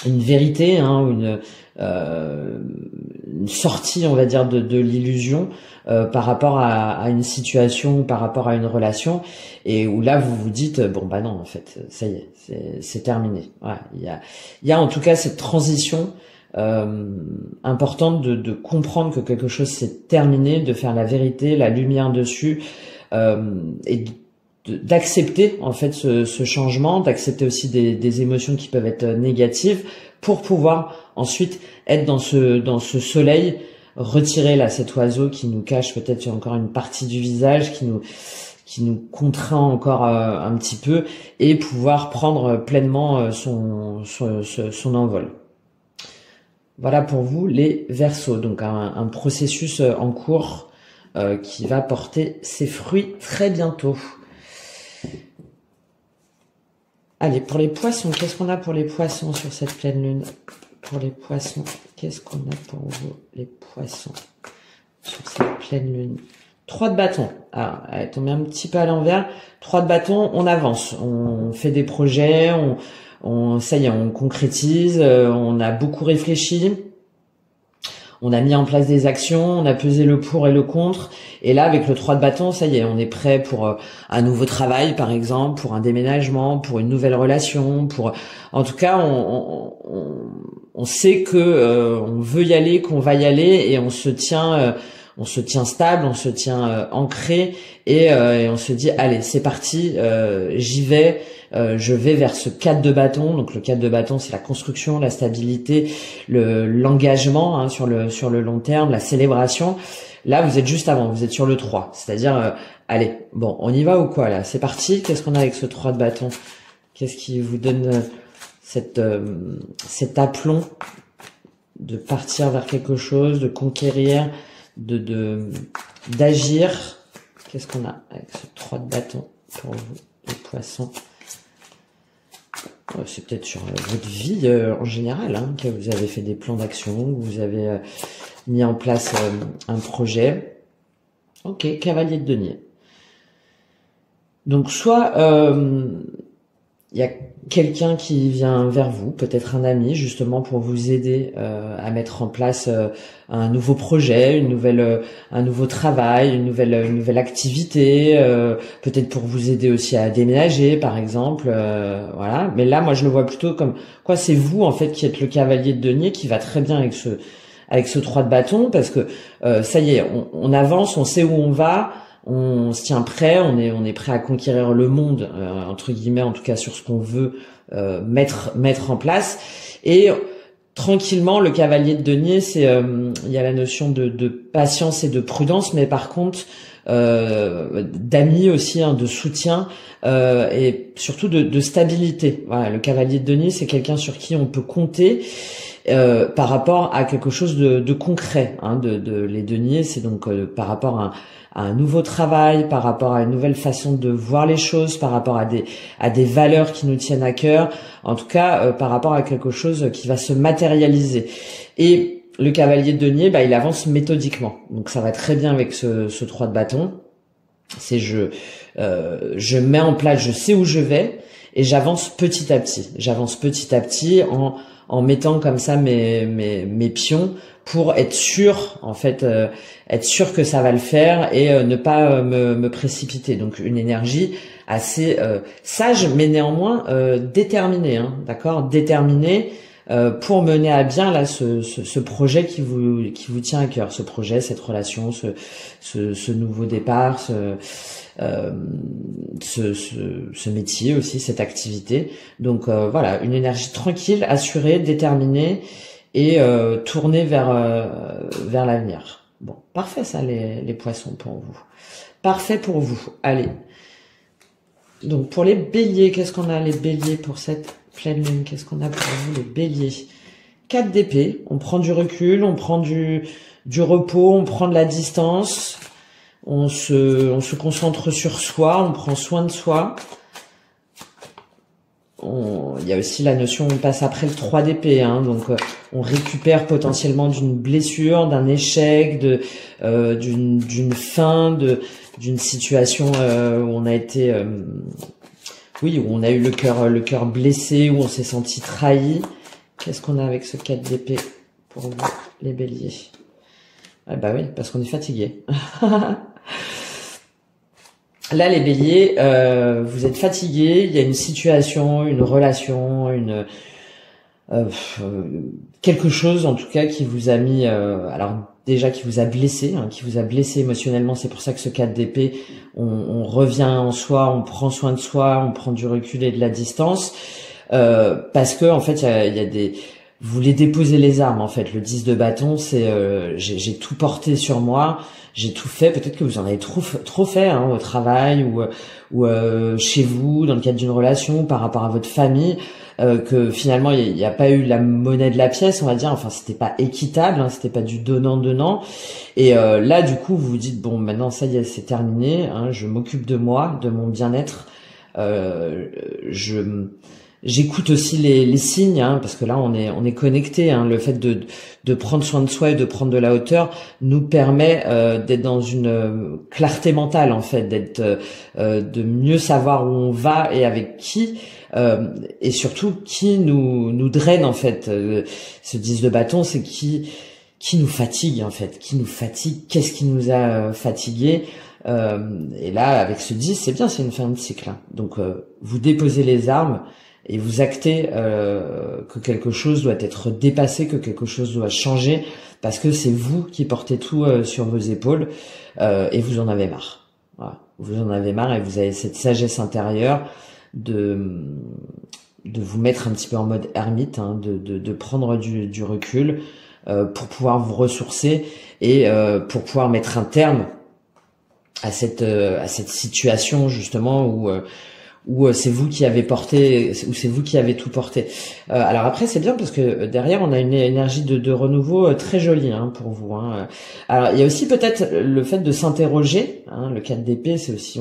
une vérité, hein, une sortie, on va dire, de l'illusion par rapport à une situation, par rapport à une relation, et où là vous vous dites bon bah non, en fait ça y est, c'est terminé. Voilà, il y a en tout cas cette transition importante de comprendre que quelque chose s'est terminé, de faire la vérité, la lumière dessus, et d'accepter en fait ce changement, d'accepter aussi des émotions qui peuvent être négatives pour pouvoir ensuite être dans ce soleil, retirer là cet oiseau qui nous cache peut-être encore une partie du visage, qui nous contraint encore un petit peu, et pouvoir prendre pleinement son envol. Voilà pour vous les Verseaux, donc un processus en cours qui va porter ses fruits très bientôt. Allez, pour les Poissons, qu'est-ce qu'on a pour les Poissons sur cette pleine lune? Pour les Poissons, qu'est-ce qu'on a pour vous, les Poissons, sur cette pleine lune? 3 de bâton. Alors, elle est tombée un petit peu à l'envers. 3 de bâton, on avance, on fait des projets, ça y est, on concrétise, on a beaucoup réfléchi. On a mis en place des actions, on a pesé le pour et le contre. Et là, avec le 3 de bâton, ça y est, on est prêt pour un nouveau travail, par exemple, pour un déménagement, pour une nouvelle relation, en tout cas, on sait que on veut y aller, qu'on va y aller, et on se tient stable, on se tient ancré, et on se dit allez, c'est parti, j'y vais. Je vais vers ce 4 de bâton. Donc le 4 de bâton, c'est la construction, la stabilité, l'engagement hein, sur le long terme, la célébration. Là, vous êtes juste avant, vous êtes sur le 3. C'est-à-dire, allez, bon, on y va ou quoi là? C'est parti. Qu'est-ce qu'on a avec ce 3 de bâton? Qu'est-ce qui vous donne cet aplomb de partir vers quelque chose, de conquérir, d'agir? Qu'est-ce qu'on a avec ce 3 de bâton pour vous, les Poissons? C'est peut-être sur votre vie en général, hein, que vous avez fait des plans d'action, que vous avez mis en place un projet. Ok, cavalier de denier. Donc soit il y a quelqu'un qui vient vers vous, peut-être un ami, justement pour vous aider à mettre en place un nouveau projet, un nouveau travail, une nouvelle activité, peut-être pour vous aider aussi à déménager, par exemple, voilà. Mais là, moi, je le vois plutôt comme quoi c'est vous en fait qui êtes le cavalier de denier, qui va très bien avec ce 3 de bâton, parce que ça y est, on avance, on sait où on va. On se tient prêt, on est prêt à conquérir le monde, entre guillemets, en tout cas sur ce qu'on veut mettre en place. Et tranquillement, le cavalier de denier, il y a la notion de patience et de prudence, mais par contre d'amis aussi, hein, de soutien et surtout de stabilité. Voilà, le cavalier de denier, c'est quelqu'un sur qui on peut compter. Par rapport à quelque chose de concret, hein, les deniers, c'est donc par rapport à un nouveau travail, par rapport à une nouvelle façon de voir les choses, par rapport à des valeurs qui nous tiennent à cœur, en tout cas par rapport à quelque chose qui va se matérialiser. Et le cavalier de denier, il avance méthodiquement, donc ça va très bien avec ce 3 de bâton. C'est je mets en place, je sais où je vais, et j'avance petit à petit. J'avance petit à petit en mettant comme ça mes pions pour être sûr, en fait, être sûr que ça va le faire, et ne pas me précipiter. Donc une énergie assez sage, mais néanmoins déterminée, hein, d'accord, déterminée pour mener à bien là ce projet qui vous tient à cœur, ce projet, cette relation, ce nouveau départ, ce métier aussi, cette activité. Donc voilà, une énergie tranquille, assurée, déterminée, et tournée vers l'avenir. Bon, parfait ça les Poissons pour vous. Parfait pour vous. Allez. Donc pour les Béliers, qu'est-ce qu'on a les Béliers pour cette pleine lune? Qu'est-ce qu'on a pour vous les Béliers? 4 d'épée, on prend du recul, on prend du repos, on prend de la distance. On se concentre sur soi, on prend soin de soi. Il y a aussi la notion, on passe après le 3 d'épée, hein, donc on récupère potentiellement d'une blessure, d'un échec, d'une fin, d'une situation où on a été, où on a eu le cœur blessé, où on s'est senti trahi. Qu'est-ce qu'on a avec ce 4 d'épée pour vous, les béliers. Ah bah oui, parce qu'on est fatigué. Là, les béliers, vous êtes fatigués, il y a une situation, une relation, quelque chose en tout cas qui vous a mis, alors déjà qui vous a blessé, hein, qui vous a blessé émotionnellement. C'est pour ça que ce 4 d'épée, on revient en soi, on prend soin de soi, on prend du recul et de la distance, parce que en fait, il y a des, vous voulez déposer les armes. En fait, le 10 de bâton, c'est j'ai tout porté sur moi. J'ai tout fait. Peut-être que vous en avez trop fait hein, au travail ou chez vous, dans le cadre d'une relation, par rapport à votre famille, que finalement il n'y a pas eu la monnaie de la pièce, on va dire. Enfin, c'était pas équitable, hein, c'était pas du donnant. Et là, du coup, vous vous dites bon, maintenant ça y est, c'est terminé. Hein, je m'occupe de moi, de mon bien-être. J'écoute aussi les signes, hein, parce que là on est connecté. Hein, le fait de prendre soin de soi et de prendre de la hauteur nous permet d'être dans une clarté mentale, en fait, d'être de mieux savoir où on va et avec qui, et surtout qui nous draine, en fait. Ce 10 de bâton, c'est qui nous fatigue, en fait, qui nous fatigue. Qu'est-ce qui nous a fatigués? Et là, avec ce 10, c'est bien, c'est une fin de cycle. Hein. Donc, vous déposez les armes. Et vous actez que quelque chose doit être dépassé, que quelque chose doit changer, parce que c'est vous qui portez tout sur vos épaules, et vous en avez marre. Voilà. Vous en avez marre et vous avez cette sagesse intérieure de vous mettre un petit peu en mode ermite, hein, de prendre du recul pour pouvoir vous ressourcer et pour pouvoir mettre un terme à cette situation justement où c'est vous qui avez porté, où c'est vous qui avez tout porté. Alors après, c'est bien parce que derrière, on a une énergie de renouveau très jolie hein, pour vous. Hein. Alors, il y a aussi peut-être le fait de s'interroger. Hein, le 4 d'épée, c'est aussi,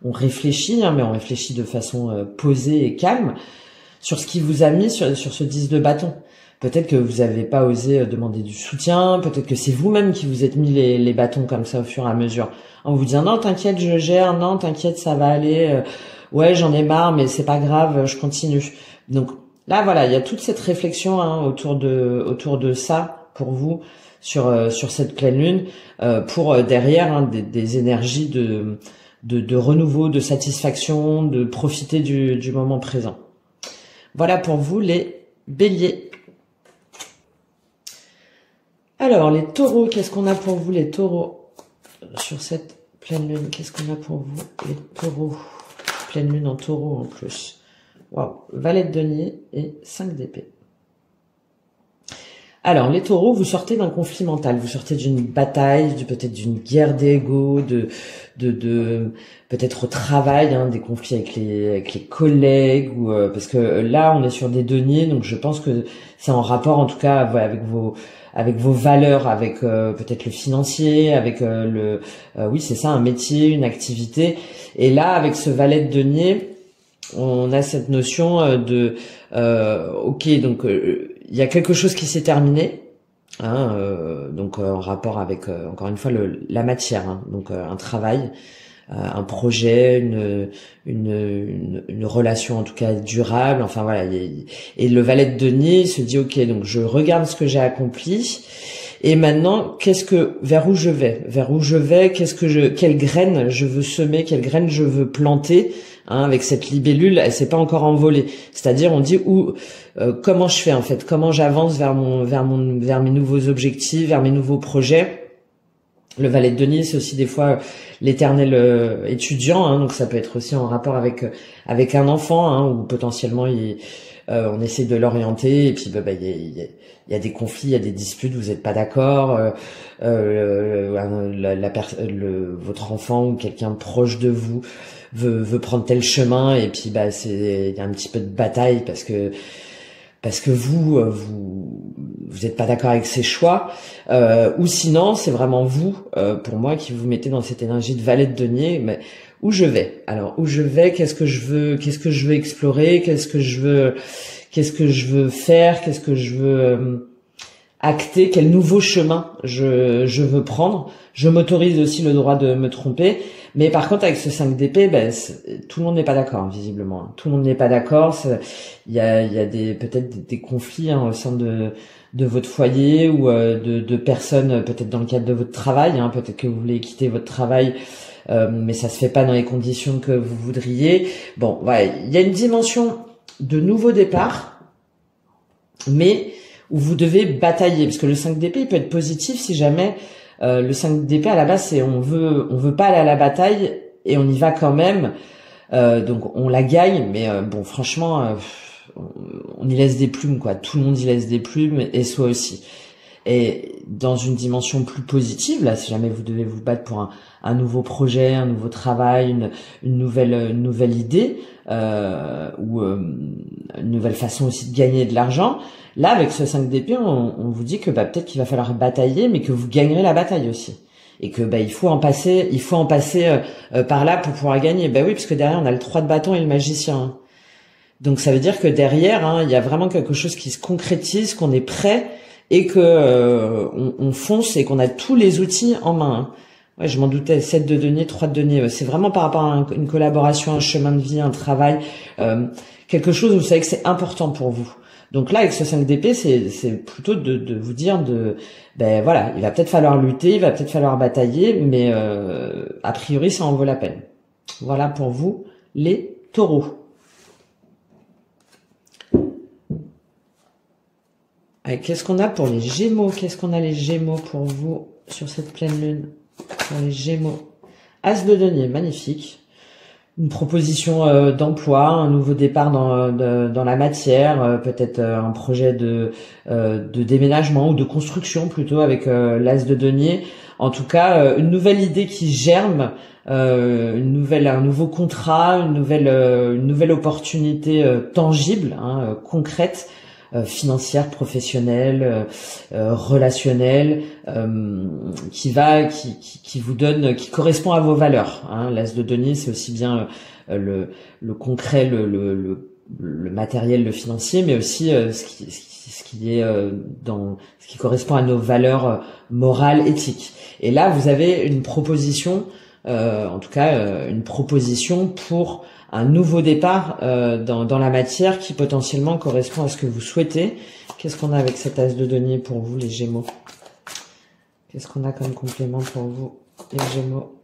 on réfléchit, hein, mais on réfléchit de façon posée et calme sur ce qui vous a mis sur ce 10 de bâton. Peut-être que vous n'avez pas osé demander du soutien, peut-être que c'est vous-même qui vous êtes mis les bâtons comme ça au fur et à mesure. En vous disant, non, t'inquiète, je gère, non, t'inquiète, ça va aller... ouais, j'en ai marre, mais c'est pas grave, je continue. Donc là, voilà, il y a toute cette réflexion hein, autour de ça pour vous sur cette pleine lune, pour derrière hein, des énergies de renouveau, de satisfaction, de profiter du moment présent. Voilà pour vous les béliers. Alors les taureaux, qu'est-ce qu'on a pour vous les taureaux sur cette pleine lune? Qu'est-ce qu'on a pour vous les taureaux? Pleine lune en taureau en plus. Waouh, valet de denier et 5 d'épée. Alors, les taureaux, vous sortez d'un conflit mental, vous sortez d'une bataille, peut-être d'une guerre d'ego, de peut-être au travail, hein, des conflits avec les collègues, ou parce que là, on est sur des deniers, donc je pense que c'est en rapport, en tout cas, avec vos valeurs, avec peut-être le financier, avec oui, c'est ça, un métier, une activité. Et là, avec ce valet de denier, on a cette notion ok, donc il y a quelque chose qui s'est terminé, hein, donc en rapport avec encore une fois la matière, hein, donc un travail, un projet, une relation en tout cas durable, enfin voilà. Et le valet de denier se dit ok, donc je regarde ce que j'ai accompli. Et maintenant, vers où je vais, quelle graine je veux semer, quelle graine je veux planter, hein, avec cette libellule, elle s'est pas encore envolée. C'est-à-dire, on dit comment je fais en fait, comment j'avance vers mes nouveaux objectifs, vers mes nouveaux projets. Le valet de denier, c'est aussi des fois l'éternel étudiant, hein, donc ça peut être aussi en rapport avec un enfant, hein, où potentiellement on essaie de l'orienter et puis il y a des conflits, il y a des disputes, vous n'êtes pas d'accord, votre enfant ou quelqu'un proche de vous veut prendre tel chemin et puis il y a un petit peu de bataille parce que vous êtes pas d'accord avec ses choix, ou sinon c'est vraiment vous, pour moi, qui vous mettez dans cette énergie de valet de denier. Mais où je vais? Alors où je vais? Qu'est-ce que je veux explorer? Qu'est-ce que je veux faire? Qu'est-ce que je veux acter, quel nouveau chemin je veux prendre. Je m'autorise aussi le droit de me tromper. Mais par contre, avec ce 5 d'épée, tout le monde n'est pas d'accord, visiblement. Tout le monde n'est pas d'accord. Il y a peut-être des conflits au sein de votre foyer ou de personnes, peut-être dans le cadre de votre travail. Peut-être que vous voulez quitter votre travail, mais ça se fait pas dans les conditions que vous voudriez. Bon, il y a une dimension de nouveau départ, mais où vous devez batailler, parce que le 5 d'épée il peut être positif si jamais le 5 d'épée à la base c'est on veut pas aller à la bataille et on y va quand même, donc on la gagne, mais bon franchement on y laisse des plumes quoi, tout le monde y laisse des plumes et soi aussi. Et dans une dimension plus positive, là, si jamais vous devez vous battre pour un nouveau projet, un nouveau travail, une nouvelle idée, ou une nouvelle façon aussi de gagner de l'argent, là, avec ce 5 d'épée, on vous dit que peut-être qu'il va falloir batailler, mais que vous gagnerez la bataille aussi. Et que il faut en passer par là pour pouvoir gagner. Oui, parce que derrière, on a le 3 de bâton et le magicien. Donc ça veut dire que derrière, il y a vraiment quelque chose qui se concrétise, qu'on est prêt, et que on fonce et qu'on a tous les outils en main. Ouais, je m'en doutais. 7 de denier, 3 de denier. C'est vraiment par rapport à une collaboration, un chemin de vie, un travail, quelque chose où vous savez que c'est important pour vous. Donc là, avec ce 5 d'épée, c'est plutôt de vous dire voilà, il va peut-être falloir lutter, il va peut-être falloir batailler, mais a priori, ça en vaut la peine. Voilà pour vous, les taureaux. Qu'est-ce qu'on a pour les Gémeaux? Qu'est-ce qu'on a les Gémeaux pour vous sur cette pleine lune? Pour les Gémeaux. As de denier, magnifique. Une proposition d'emploi, un nouveau départ dans la matière, peut-être un projet de déménagement ou de construction plutôt avec l'As de denier. En tout cas, une nouvelle idée qui germe, un nouveau contrat, une nouvelle opportunité tangible, concrète. Financière, professionnelle, relationnelle, qui vous donne, qui correspond à vos valeurs. L'As de denier, c'est aussi bien le concret, le matériel, le financier, mais aussi ce qui correspond à nos valeurs morales, éthiques. Et là, vous avez une proposition, en tout cas une proposition pour un nouveau départ dans la matière qui potentiellement correspond à ce que vous souhaitez. Qu'est-ce qu'on a avec cet As de denier pour vous, les Gémeaux? Qu'est-ce qu'on a comme complément pour vous, les Gémeaux?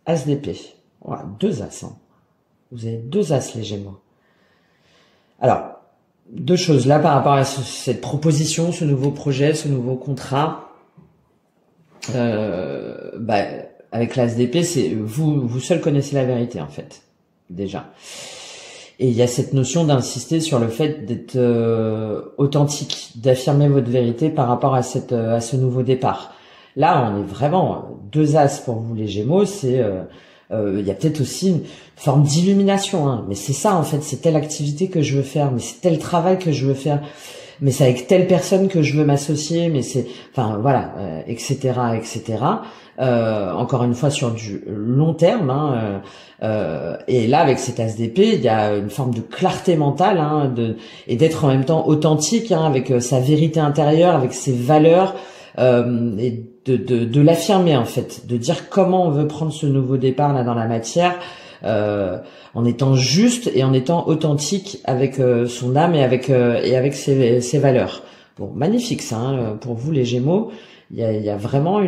As d'épée. Voilà, 2 As. Vous avez 2 As, les Gémeaux. Alors, 2 choses là par rapport à cette proposition, ce nouveau projet, ce nouveau contrat. Avec l'As d'épée, c'est vous seul connaissez la vérité en fait, déjà. Et il y a cette notion d'insister sur le fait d'être authentique, d'affirmer votre vérité par rapport à ce nouveau départ. Là, on est vraiment 2 As pour vous les Gémeaux. C'est il y a peut-être aussi une forme d'illumination, mais c'est ça en fait, c'est telle activité que je veux faire, mais c'est tel travail que je veux faire. Mais c'est avec telle personne que je veux m'associer, mais c'est, enfin voilà, etc., etc. Encore une fois sur du long terme. Et là, avec cet As d'épée, il y a une forme de clarté mentale, et d'être en même temps authentique, avec sa vérité intérieure, avec ses valeurs, et de l'affirmer en fait, de dire comment on veut prendre ce nouveau départ là dans la matière. En étant juste et en étant authentique avec son âme et avec ses valeurs. Bon, magnifique ça, pour vous les Gémeaux. Il y a vraiment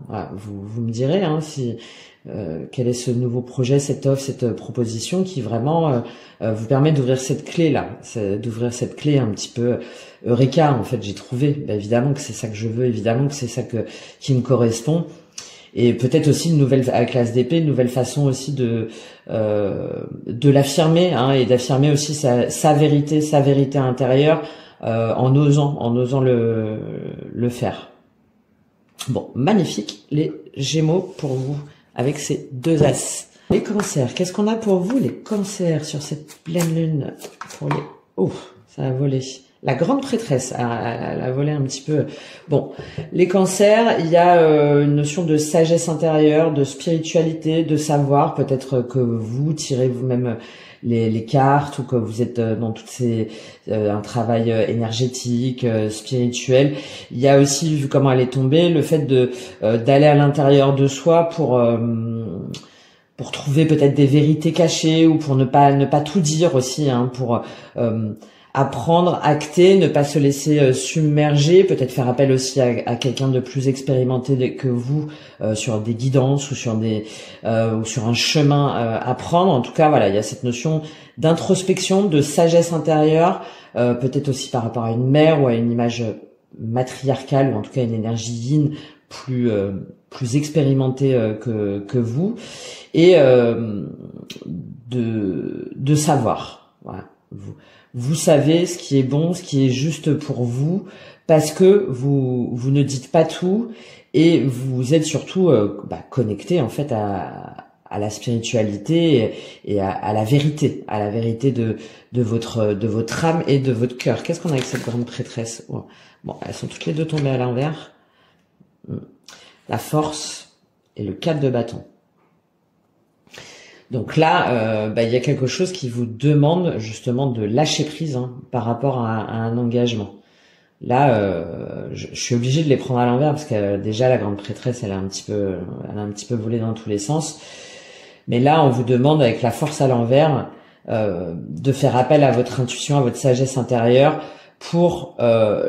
voilà, vous me direz si quel est ce nouveau projet, cette offre, cette proposition qui vraiment vous permet d'ouvrir cette clé là, d'ouvrir cette clé un petit peu Eureka. En fait, j'ai trouvé. Évidemment que c'est ça que je veux, évidemment que c'est ça qui me correspond. Et peut-être aussi une nouvelle, avec l'As d'épée, une nouvelle façon aussi de l'affirmer, et d'affirmer aussi sa vérité intérieure, en osant le faire. Bon, magnifique, les Gémeaux pour vous, avec ces 2 As. Les Cancers, qu'est-ce qu'on a pour vous, les Cancers, sur cette pleine lune? Pour les... Oh, ça a volé. La grande prêtresse, elle a volé un petit peu. Bon, les cancers, il y a une notion de sagesse intérieure, de spiritualité, de savoir. Peut-être que vous tirez vous-même les cartes ou que vous êtes dans toutes ces un travail énergétique, spirituel. Il y a aussi, vu comment elle est tombée, le fait de d'aller à l'intérieur de soi pour trouver peut-être des vérités cachées ou pour ne pas tout dire aussi, hein, pour apprendre, acter, ne pas se laisser submerger, peut-être faire appel aussi à quelqu'un de plus expérimenté que vous sur des guidances ou ou sur un chemin à prendre. En tout cas, voilà, il y a cette notion d'introspection, de sagesse intérieure, peut-être aussi par rapport à une mère ou à une image matriarcale ou en tout cas une énergie yin plus expérimentée que vous, et de savoir. Voilà. Vous savez ce qui est bon, ce qui est juste pour vous, parce que vous ne dites pas tout et vous êtes surtout connecté en fait à la spiritualité et à la vérité de votre âme et de votre cœur. Qu'est-ce qu'on a avec cette grande prêtresse? Bon, elles sont toutes les deux tombées à l'envers. La force et le 4 de bâton. Donc là, il y a quelque chose qui vous demande justement de lâcher prise, hein, par rapport à un engagement. Là, je suis obligée de les prendre à l'envers parce que déjà la grande prêtresse, elle a un petit peu volé dans tous les sens. Mais là, on vous demande avec la force à l'envers de faire appel à votre intuition, à votre sagesse intérieure pour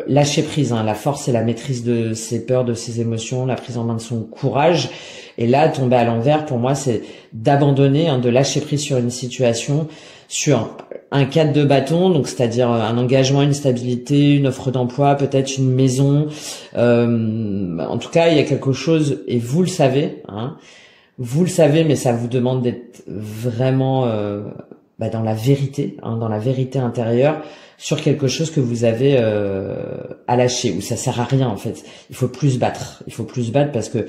lâcher prise. Hein. La force, c'est la maîtrise de ses peurs, de ses émotions, la prise en main de son courage. Et là, tomber à l'envers, pour moi, c'est d'abandonner, hein, de lâcher prise sur une situation, sur un 4 de bâton, donc c'est-à-dire un engagement, une stabilité, une offre d'emploi, peut-être une maison. En tout cas, il y a quelque chose, et vous le savez, hein, vous le savez, mais ça vous demande d'être vraiment dans la vérité, hein, dans la vérité intérieure, sur quelque chose que vous avez à lâcher, où ça sert à rien en fait. Il faut plus se battre. Il faut plus se battre parce que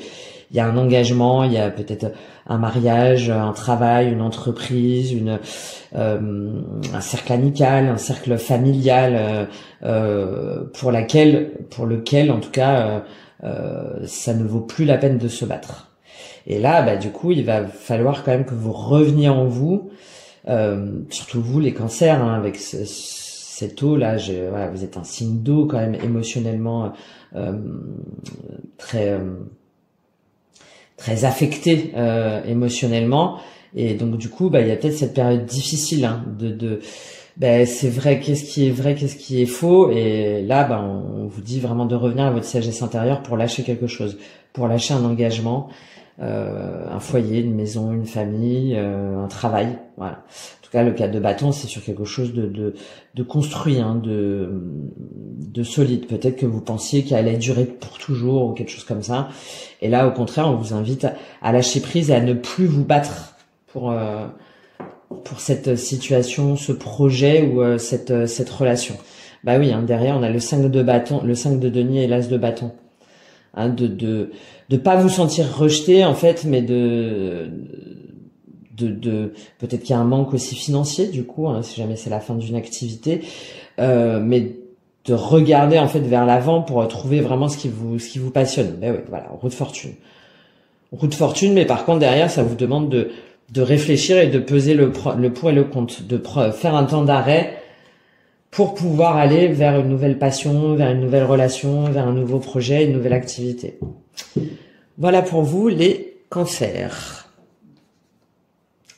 il y a un engagement, il y a peut-être un mariage, un travail, une entreprise, un cercle amical, un cercle familial pour lequel en tout cas ça ne vaut plus la peine de se battre. Et là, du coup, il va falloir quand même que vous reveniez en vous, surtout vous les cancers, hein, avec cette eau là. Voilà, vous êtes un signe d'eau quand même émotionnellement très affecté émotionnellement, et donc du coup il y a peut-être cette période difficile, hein, c'est vrai, qu'est-ce qui est vrai, qu'est-ce qui est faux, et là on vous dit vraiment de revenir à votre sagesse intérieure pour lâcher quelque chose, pour lâcher un engagement, un foyer, une maison, une famille, un travail, voilà. En tout cas, le 4 de bâton, c'est sur quelque chose de construit, hein, de solide. Peut-être que vous pensiez qu'elle allait durer pour toujours ou quelque chose comme ça. Et là, au contraire, on vous invite à lâcher prise et à ne plus vous battre pour cette situation, ce projet ou cette relation. Bah oui, hein, derrière, on a le 5 de bâton, le 5 de denier et l'as de bâton. Hein, de pas vous sentir rejeté en fait, mais peut-être qu'il y a un manque aussi financier du coup, hein, si jamais c'est la fin d'une activité, mais de regarder en fait vers l'avant pour trouver vraiment ce qui vous passionne. Ben oui, voilà, roue de fortune, mais par contre derrière ça vous demande de réfléchir et de peser le pour et le contre, de faire un temps d'arrêt pour pouvoir aller vers une nouvelle passion, vers une nouvelle relation, vers un nouveau projet, une nouvelle activité. Voilà pour vous les cancers.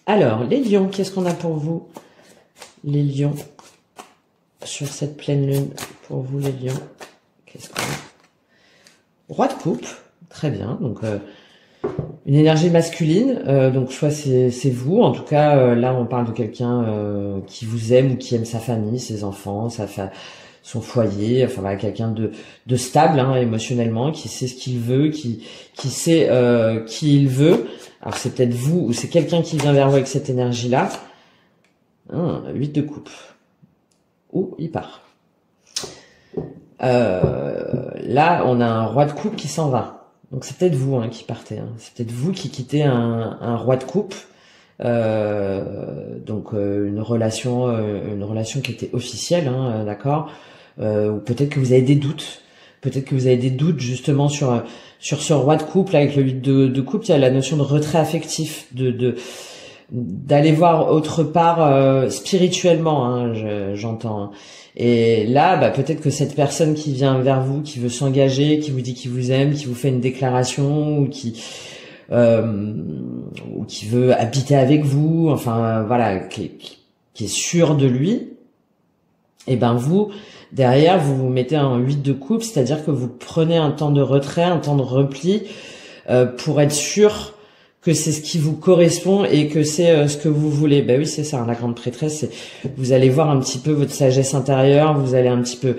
Alors, les lions, qu'est-ce qu'on a pour vous? Les lions, sur cette pleine lune, pour vous les lions, qu'est-ce qu'on a? Roi de coupe, très bien, donc une énergie masculine, donc soit c'est vous, en tout cas là on parle de quelqu'un qui vous aime ou qui aime sa famille, ses enfants, son foyer, enfin voilà, quelqu'un de stable, hein, émotionnellement, qui sait ce qu'il veut, qui sait qui il veut. Alors c'est peut-être vous ou c'est quelqu'un qui vient vers vous avec cette énergie-là. 8 de coupe. Ouh, il part. Là, on a un roi de coupe qui s'en va. Donc c'est peut-être vous, hein, qui partez. Hein. C'est peut-être vous qui quittez un roi de coupe. Donc une relation qui était officielle, hein, d'accord. ou peut-être que vous avez des doutes. Peut-être que vous avez des doutes justement sur ce roi de coupe là, avec le 8 de coupe. Il y a la notion de retrait affectif, d'aller voir autre part spirituellement, hein, j'entends. Hein. Et là, bah, peut-être que cette personne qui vient vers vous, qui veut s'engager, qui vous dit qu'il vous aime, qui vous fait une déclaration ou qui veut habiter avec vous, enfin voilà, qui est sûr de lui, et ben vous, derrière, vous vous mettez un 8 de coupe, c'est-à-dire que vous prenez un temps de retrait, un temps de repli, pour être sûr que c'est ce qui vous correspond et que c'est ce que vous voulez. Ben oui, c'est ça, hein, la grande prêtresse, c'est vous allez voir un petit peu votre sagesse intérieure, vous allez un petit peu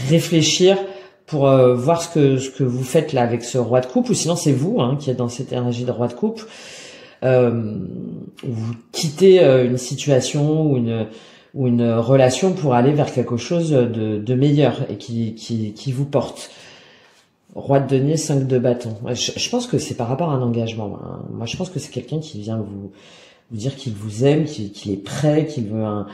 réfléchir pour voir ce que vous faites là avec ce roi de coupe, ou sinon c'est vous hein, qui êtes dans cette énergie de roi de coupe. Vous quittez une situation ou une relation pour aller vers quelque chose de meilleur et qui vous porte. Roi de denier, 5 de bâton. Je pense que c'est par rapport à un engagement. Hein. Moi, je pense que c'est quelqu'un qui vient vous dire qu'il vous aime, qu'il est prêt, qu'il veut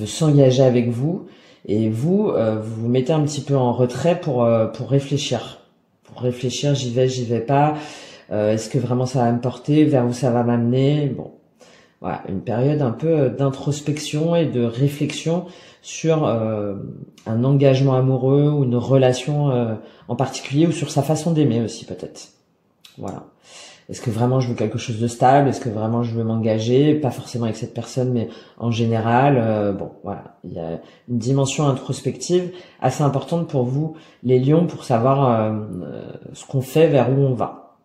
s'engager avec vous. Et vous vous mettez un petit peu en retrait pour réfléchir. Pour réfléchir, j'y vais pas. Est-ce que vraiment ça va me porter? Vers où ça va m'amener? Bon. Voilà, une période un peu d'introspection et de réflexion sur un engagement amoureux ou une relation en particulier, ou sur sa façon d'aimer aussi peut-être. Voilà. Est-ce que vraiment je veux quelque chose de stable? Est-ce que vraiment je veux m'engager? Pas forcément avec cette personne, mais en général, bon, voilà. Il y a une dimension introspective assez importante pour vous, les lions, pour savoir ce qu'on fait, vers où on va,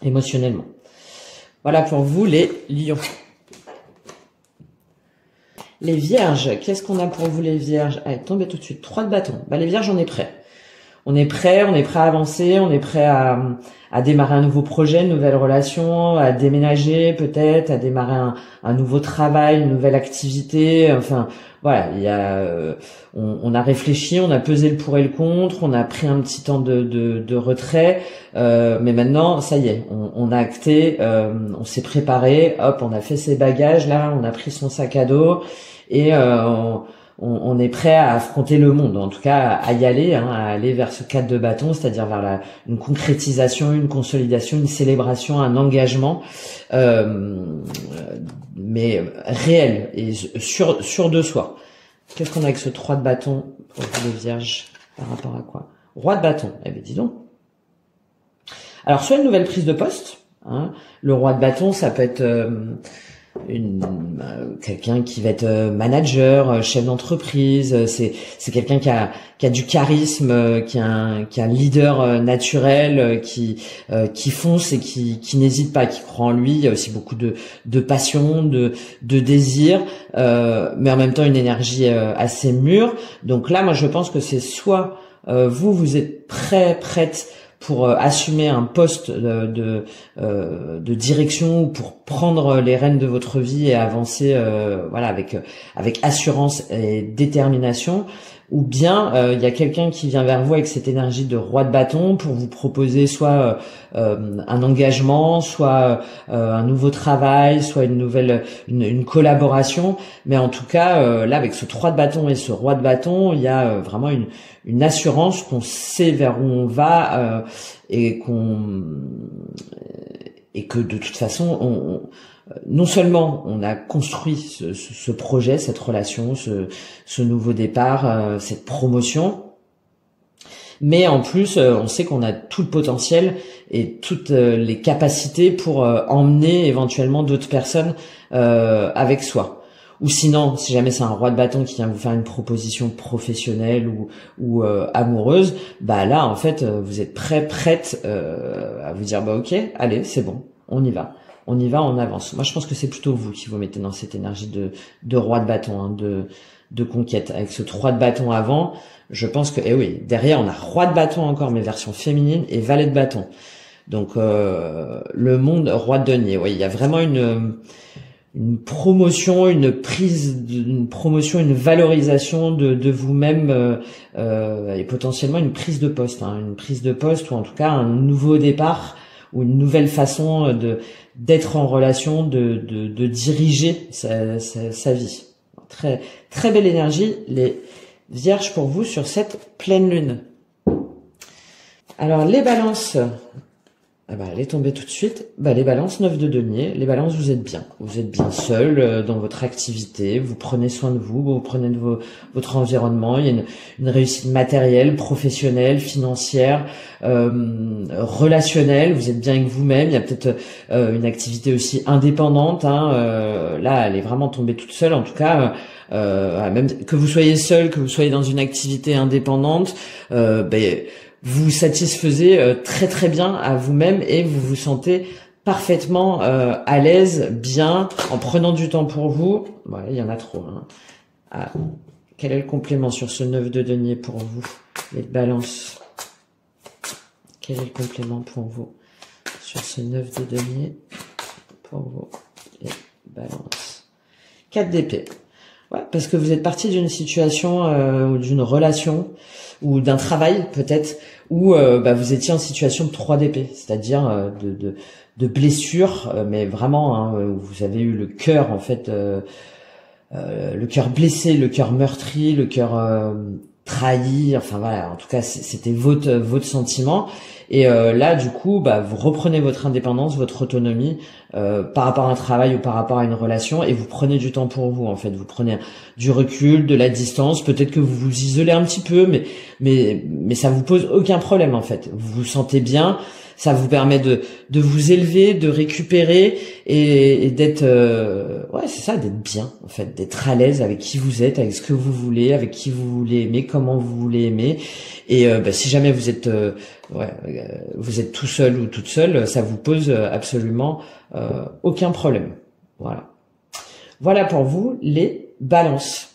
émotionnellement. Voilà pour vous, les lions. Les vierges, qu'est-ce qu'on a pour vous les vierges? Allez, tombez tout de suite, 3 de bâton. Bah, les vierges, on est prêts. On est prêt à avancer, on est prêt à démarrer un nouveau projet, une nouvelle relation, à déménager peut-être, à démarrer un nouveau travail, une nouvelle activité. Enfin, voilà, il y a, on a réfléchi, on a pesé le pour et le contre, on a pris un petit temps de retrait, mais maintenant, ça y est, on a acté, on s'est préparé, hop, on a fait ses bagages, là, on a pris son sac à dos et on est prêt à affronter le monde, en tout cas à y aller, hein, à aller vers ce 4 de bâton, c'est-à-dire vers une concrétisation, une consolidation, une célébration, un engagement, mais réel et sûr de soi. Qu'est-ce qu'on a avec ce 3 de bâton pour vous les vierges par rapport à quoi? Roi de bâton, eh bien dis donc. Alors soit une nouvelle prise de poste, hein, le roi de bâton, ça peut être quelqu'un qui va être manager, chef d'entreprise, c'est quelqu'un qui a du charisme, qui a un leader naturel, qui fonce et qui n'hésite pas, qui croit en lui. Il y a aussi beaucoup de passion, de désir, mais en même temps une énergie assez mûre. Donc là, moi je pense que c'est soit vous êtes prête pour assumer un poste de direction, ou pour prendre les rênes de votre vie et avancer voilà avec assurance et détermination, ou bien il y a quelqu'un qui vient vers vous avec cette énergie de roi de bâton pour vous proposer soit un engagement, soit un nouveau travail, soit une collaboration, mais en tout cas là avec ce 3 de bâton et ce roi de bâton, il y a vraiment une assurance qu'on sait vers où on va et que de toute façon non seulement on a construit ce projet, cette relation, ce nouveau départ, cette promotion, mais en plus on sait qu'on a tout le potentiel et toutes les capacités pour emmener éventuellement d'autres personnes avec soi. Ou sinon, si jamais c'est un roi de bâton qui vient vous faire une proposition professionnelle ou amoureuse, bah là en fait vous êtes prête à vous dire bah ok, allez c'est bon, on y va, on avance. Moi je pense que c'est plutôt vous qui vous mettez dans cette énergie de roi de bâton, hein, de conquête. Avec ce 3 de bâton avant, je pense que oui, derrière on a roi de bâton encore mais version féminine et valet de bâton. Donc le monde roi de denier. Oui, il y a vraiment une promotion, une promotion, une valorisation de vous-même et potentiellement une prise de poste, hein, une prise de poste ou en tout cas un nouveau départ ou une nouvelle façon d'être en relation, de diriger sa vie. Très très belle énergie, les Vierge pour vous sur cette pleine lune. Alors les balances, elle est tombée tout de suite. Les balances, 9 de denier. Les balances, vous êtes bien. Vous êtes bien seul dans votre activité. Vous prenez soin de vous. Vous prenez de votre environnement. Il y a une réussite matérielle, professionnelle, financière, relationnelle. Vous êtes bien avec vous-même. Il y a peut-être une activité aussi indépendante. Là, elle est vraiment tombée toute seule. En tout cas, même que vous soyez seul, que vous soyez dans une activité indépendante, vous satisfaisez très très bien à vous-même et vous vous sentez parfaitement à l'aise, bien, en prenant du temps pour vous. Voilà, il y en a trop. Quel est le complément sur ce 9 de denier pour vous, les balances? Quel est le complément pour vous sur ce 9 de denier pour vous, les balances? 4 d'épée. Ouais, parce que vous êtes parti d'une situation ou d'une relation ou d'un travail peut-être où vous étiez en situation de 3 d'épée, c'est-à-dire de blessure, mais vraiment où vous avez eu le cœur en fait, le cœur blessé, le cœur meurtri, le cœur trahi. Enfin voilà, en tout cas c'était votre sentiment. Et là du coup vous reprenez votre indépendance, votre autonomie par rapport à un travail ou par rapport à une relation, et vous prenez du temps pour vous en fait. Vous prenez du recul, de la distance. Peut-être que vous vous isolez un petit peu, mais ça vous pose aucun problème en fait. Vous vous sentez bien. Ça vous permet de vous élever, de récupérer et d'être c'est ça, d'être bien en fait, d'être à l'aise avec qui vous êtes, avec ce que vous voulez, avec qui vous voulez aimer, comment vous voulez aimer. Et si jamais vous êtes tout seul ou toute seule, ça vous pose absolument aucun problème. Voilà pour vous les balances.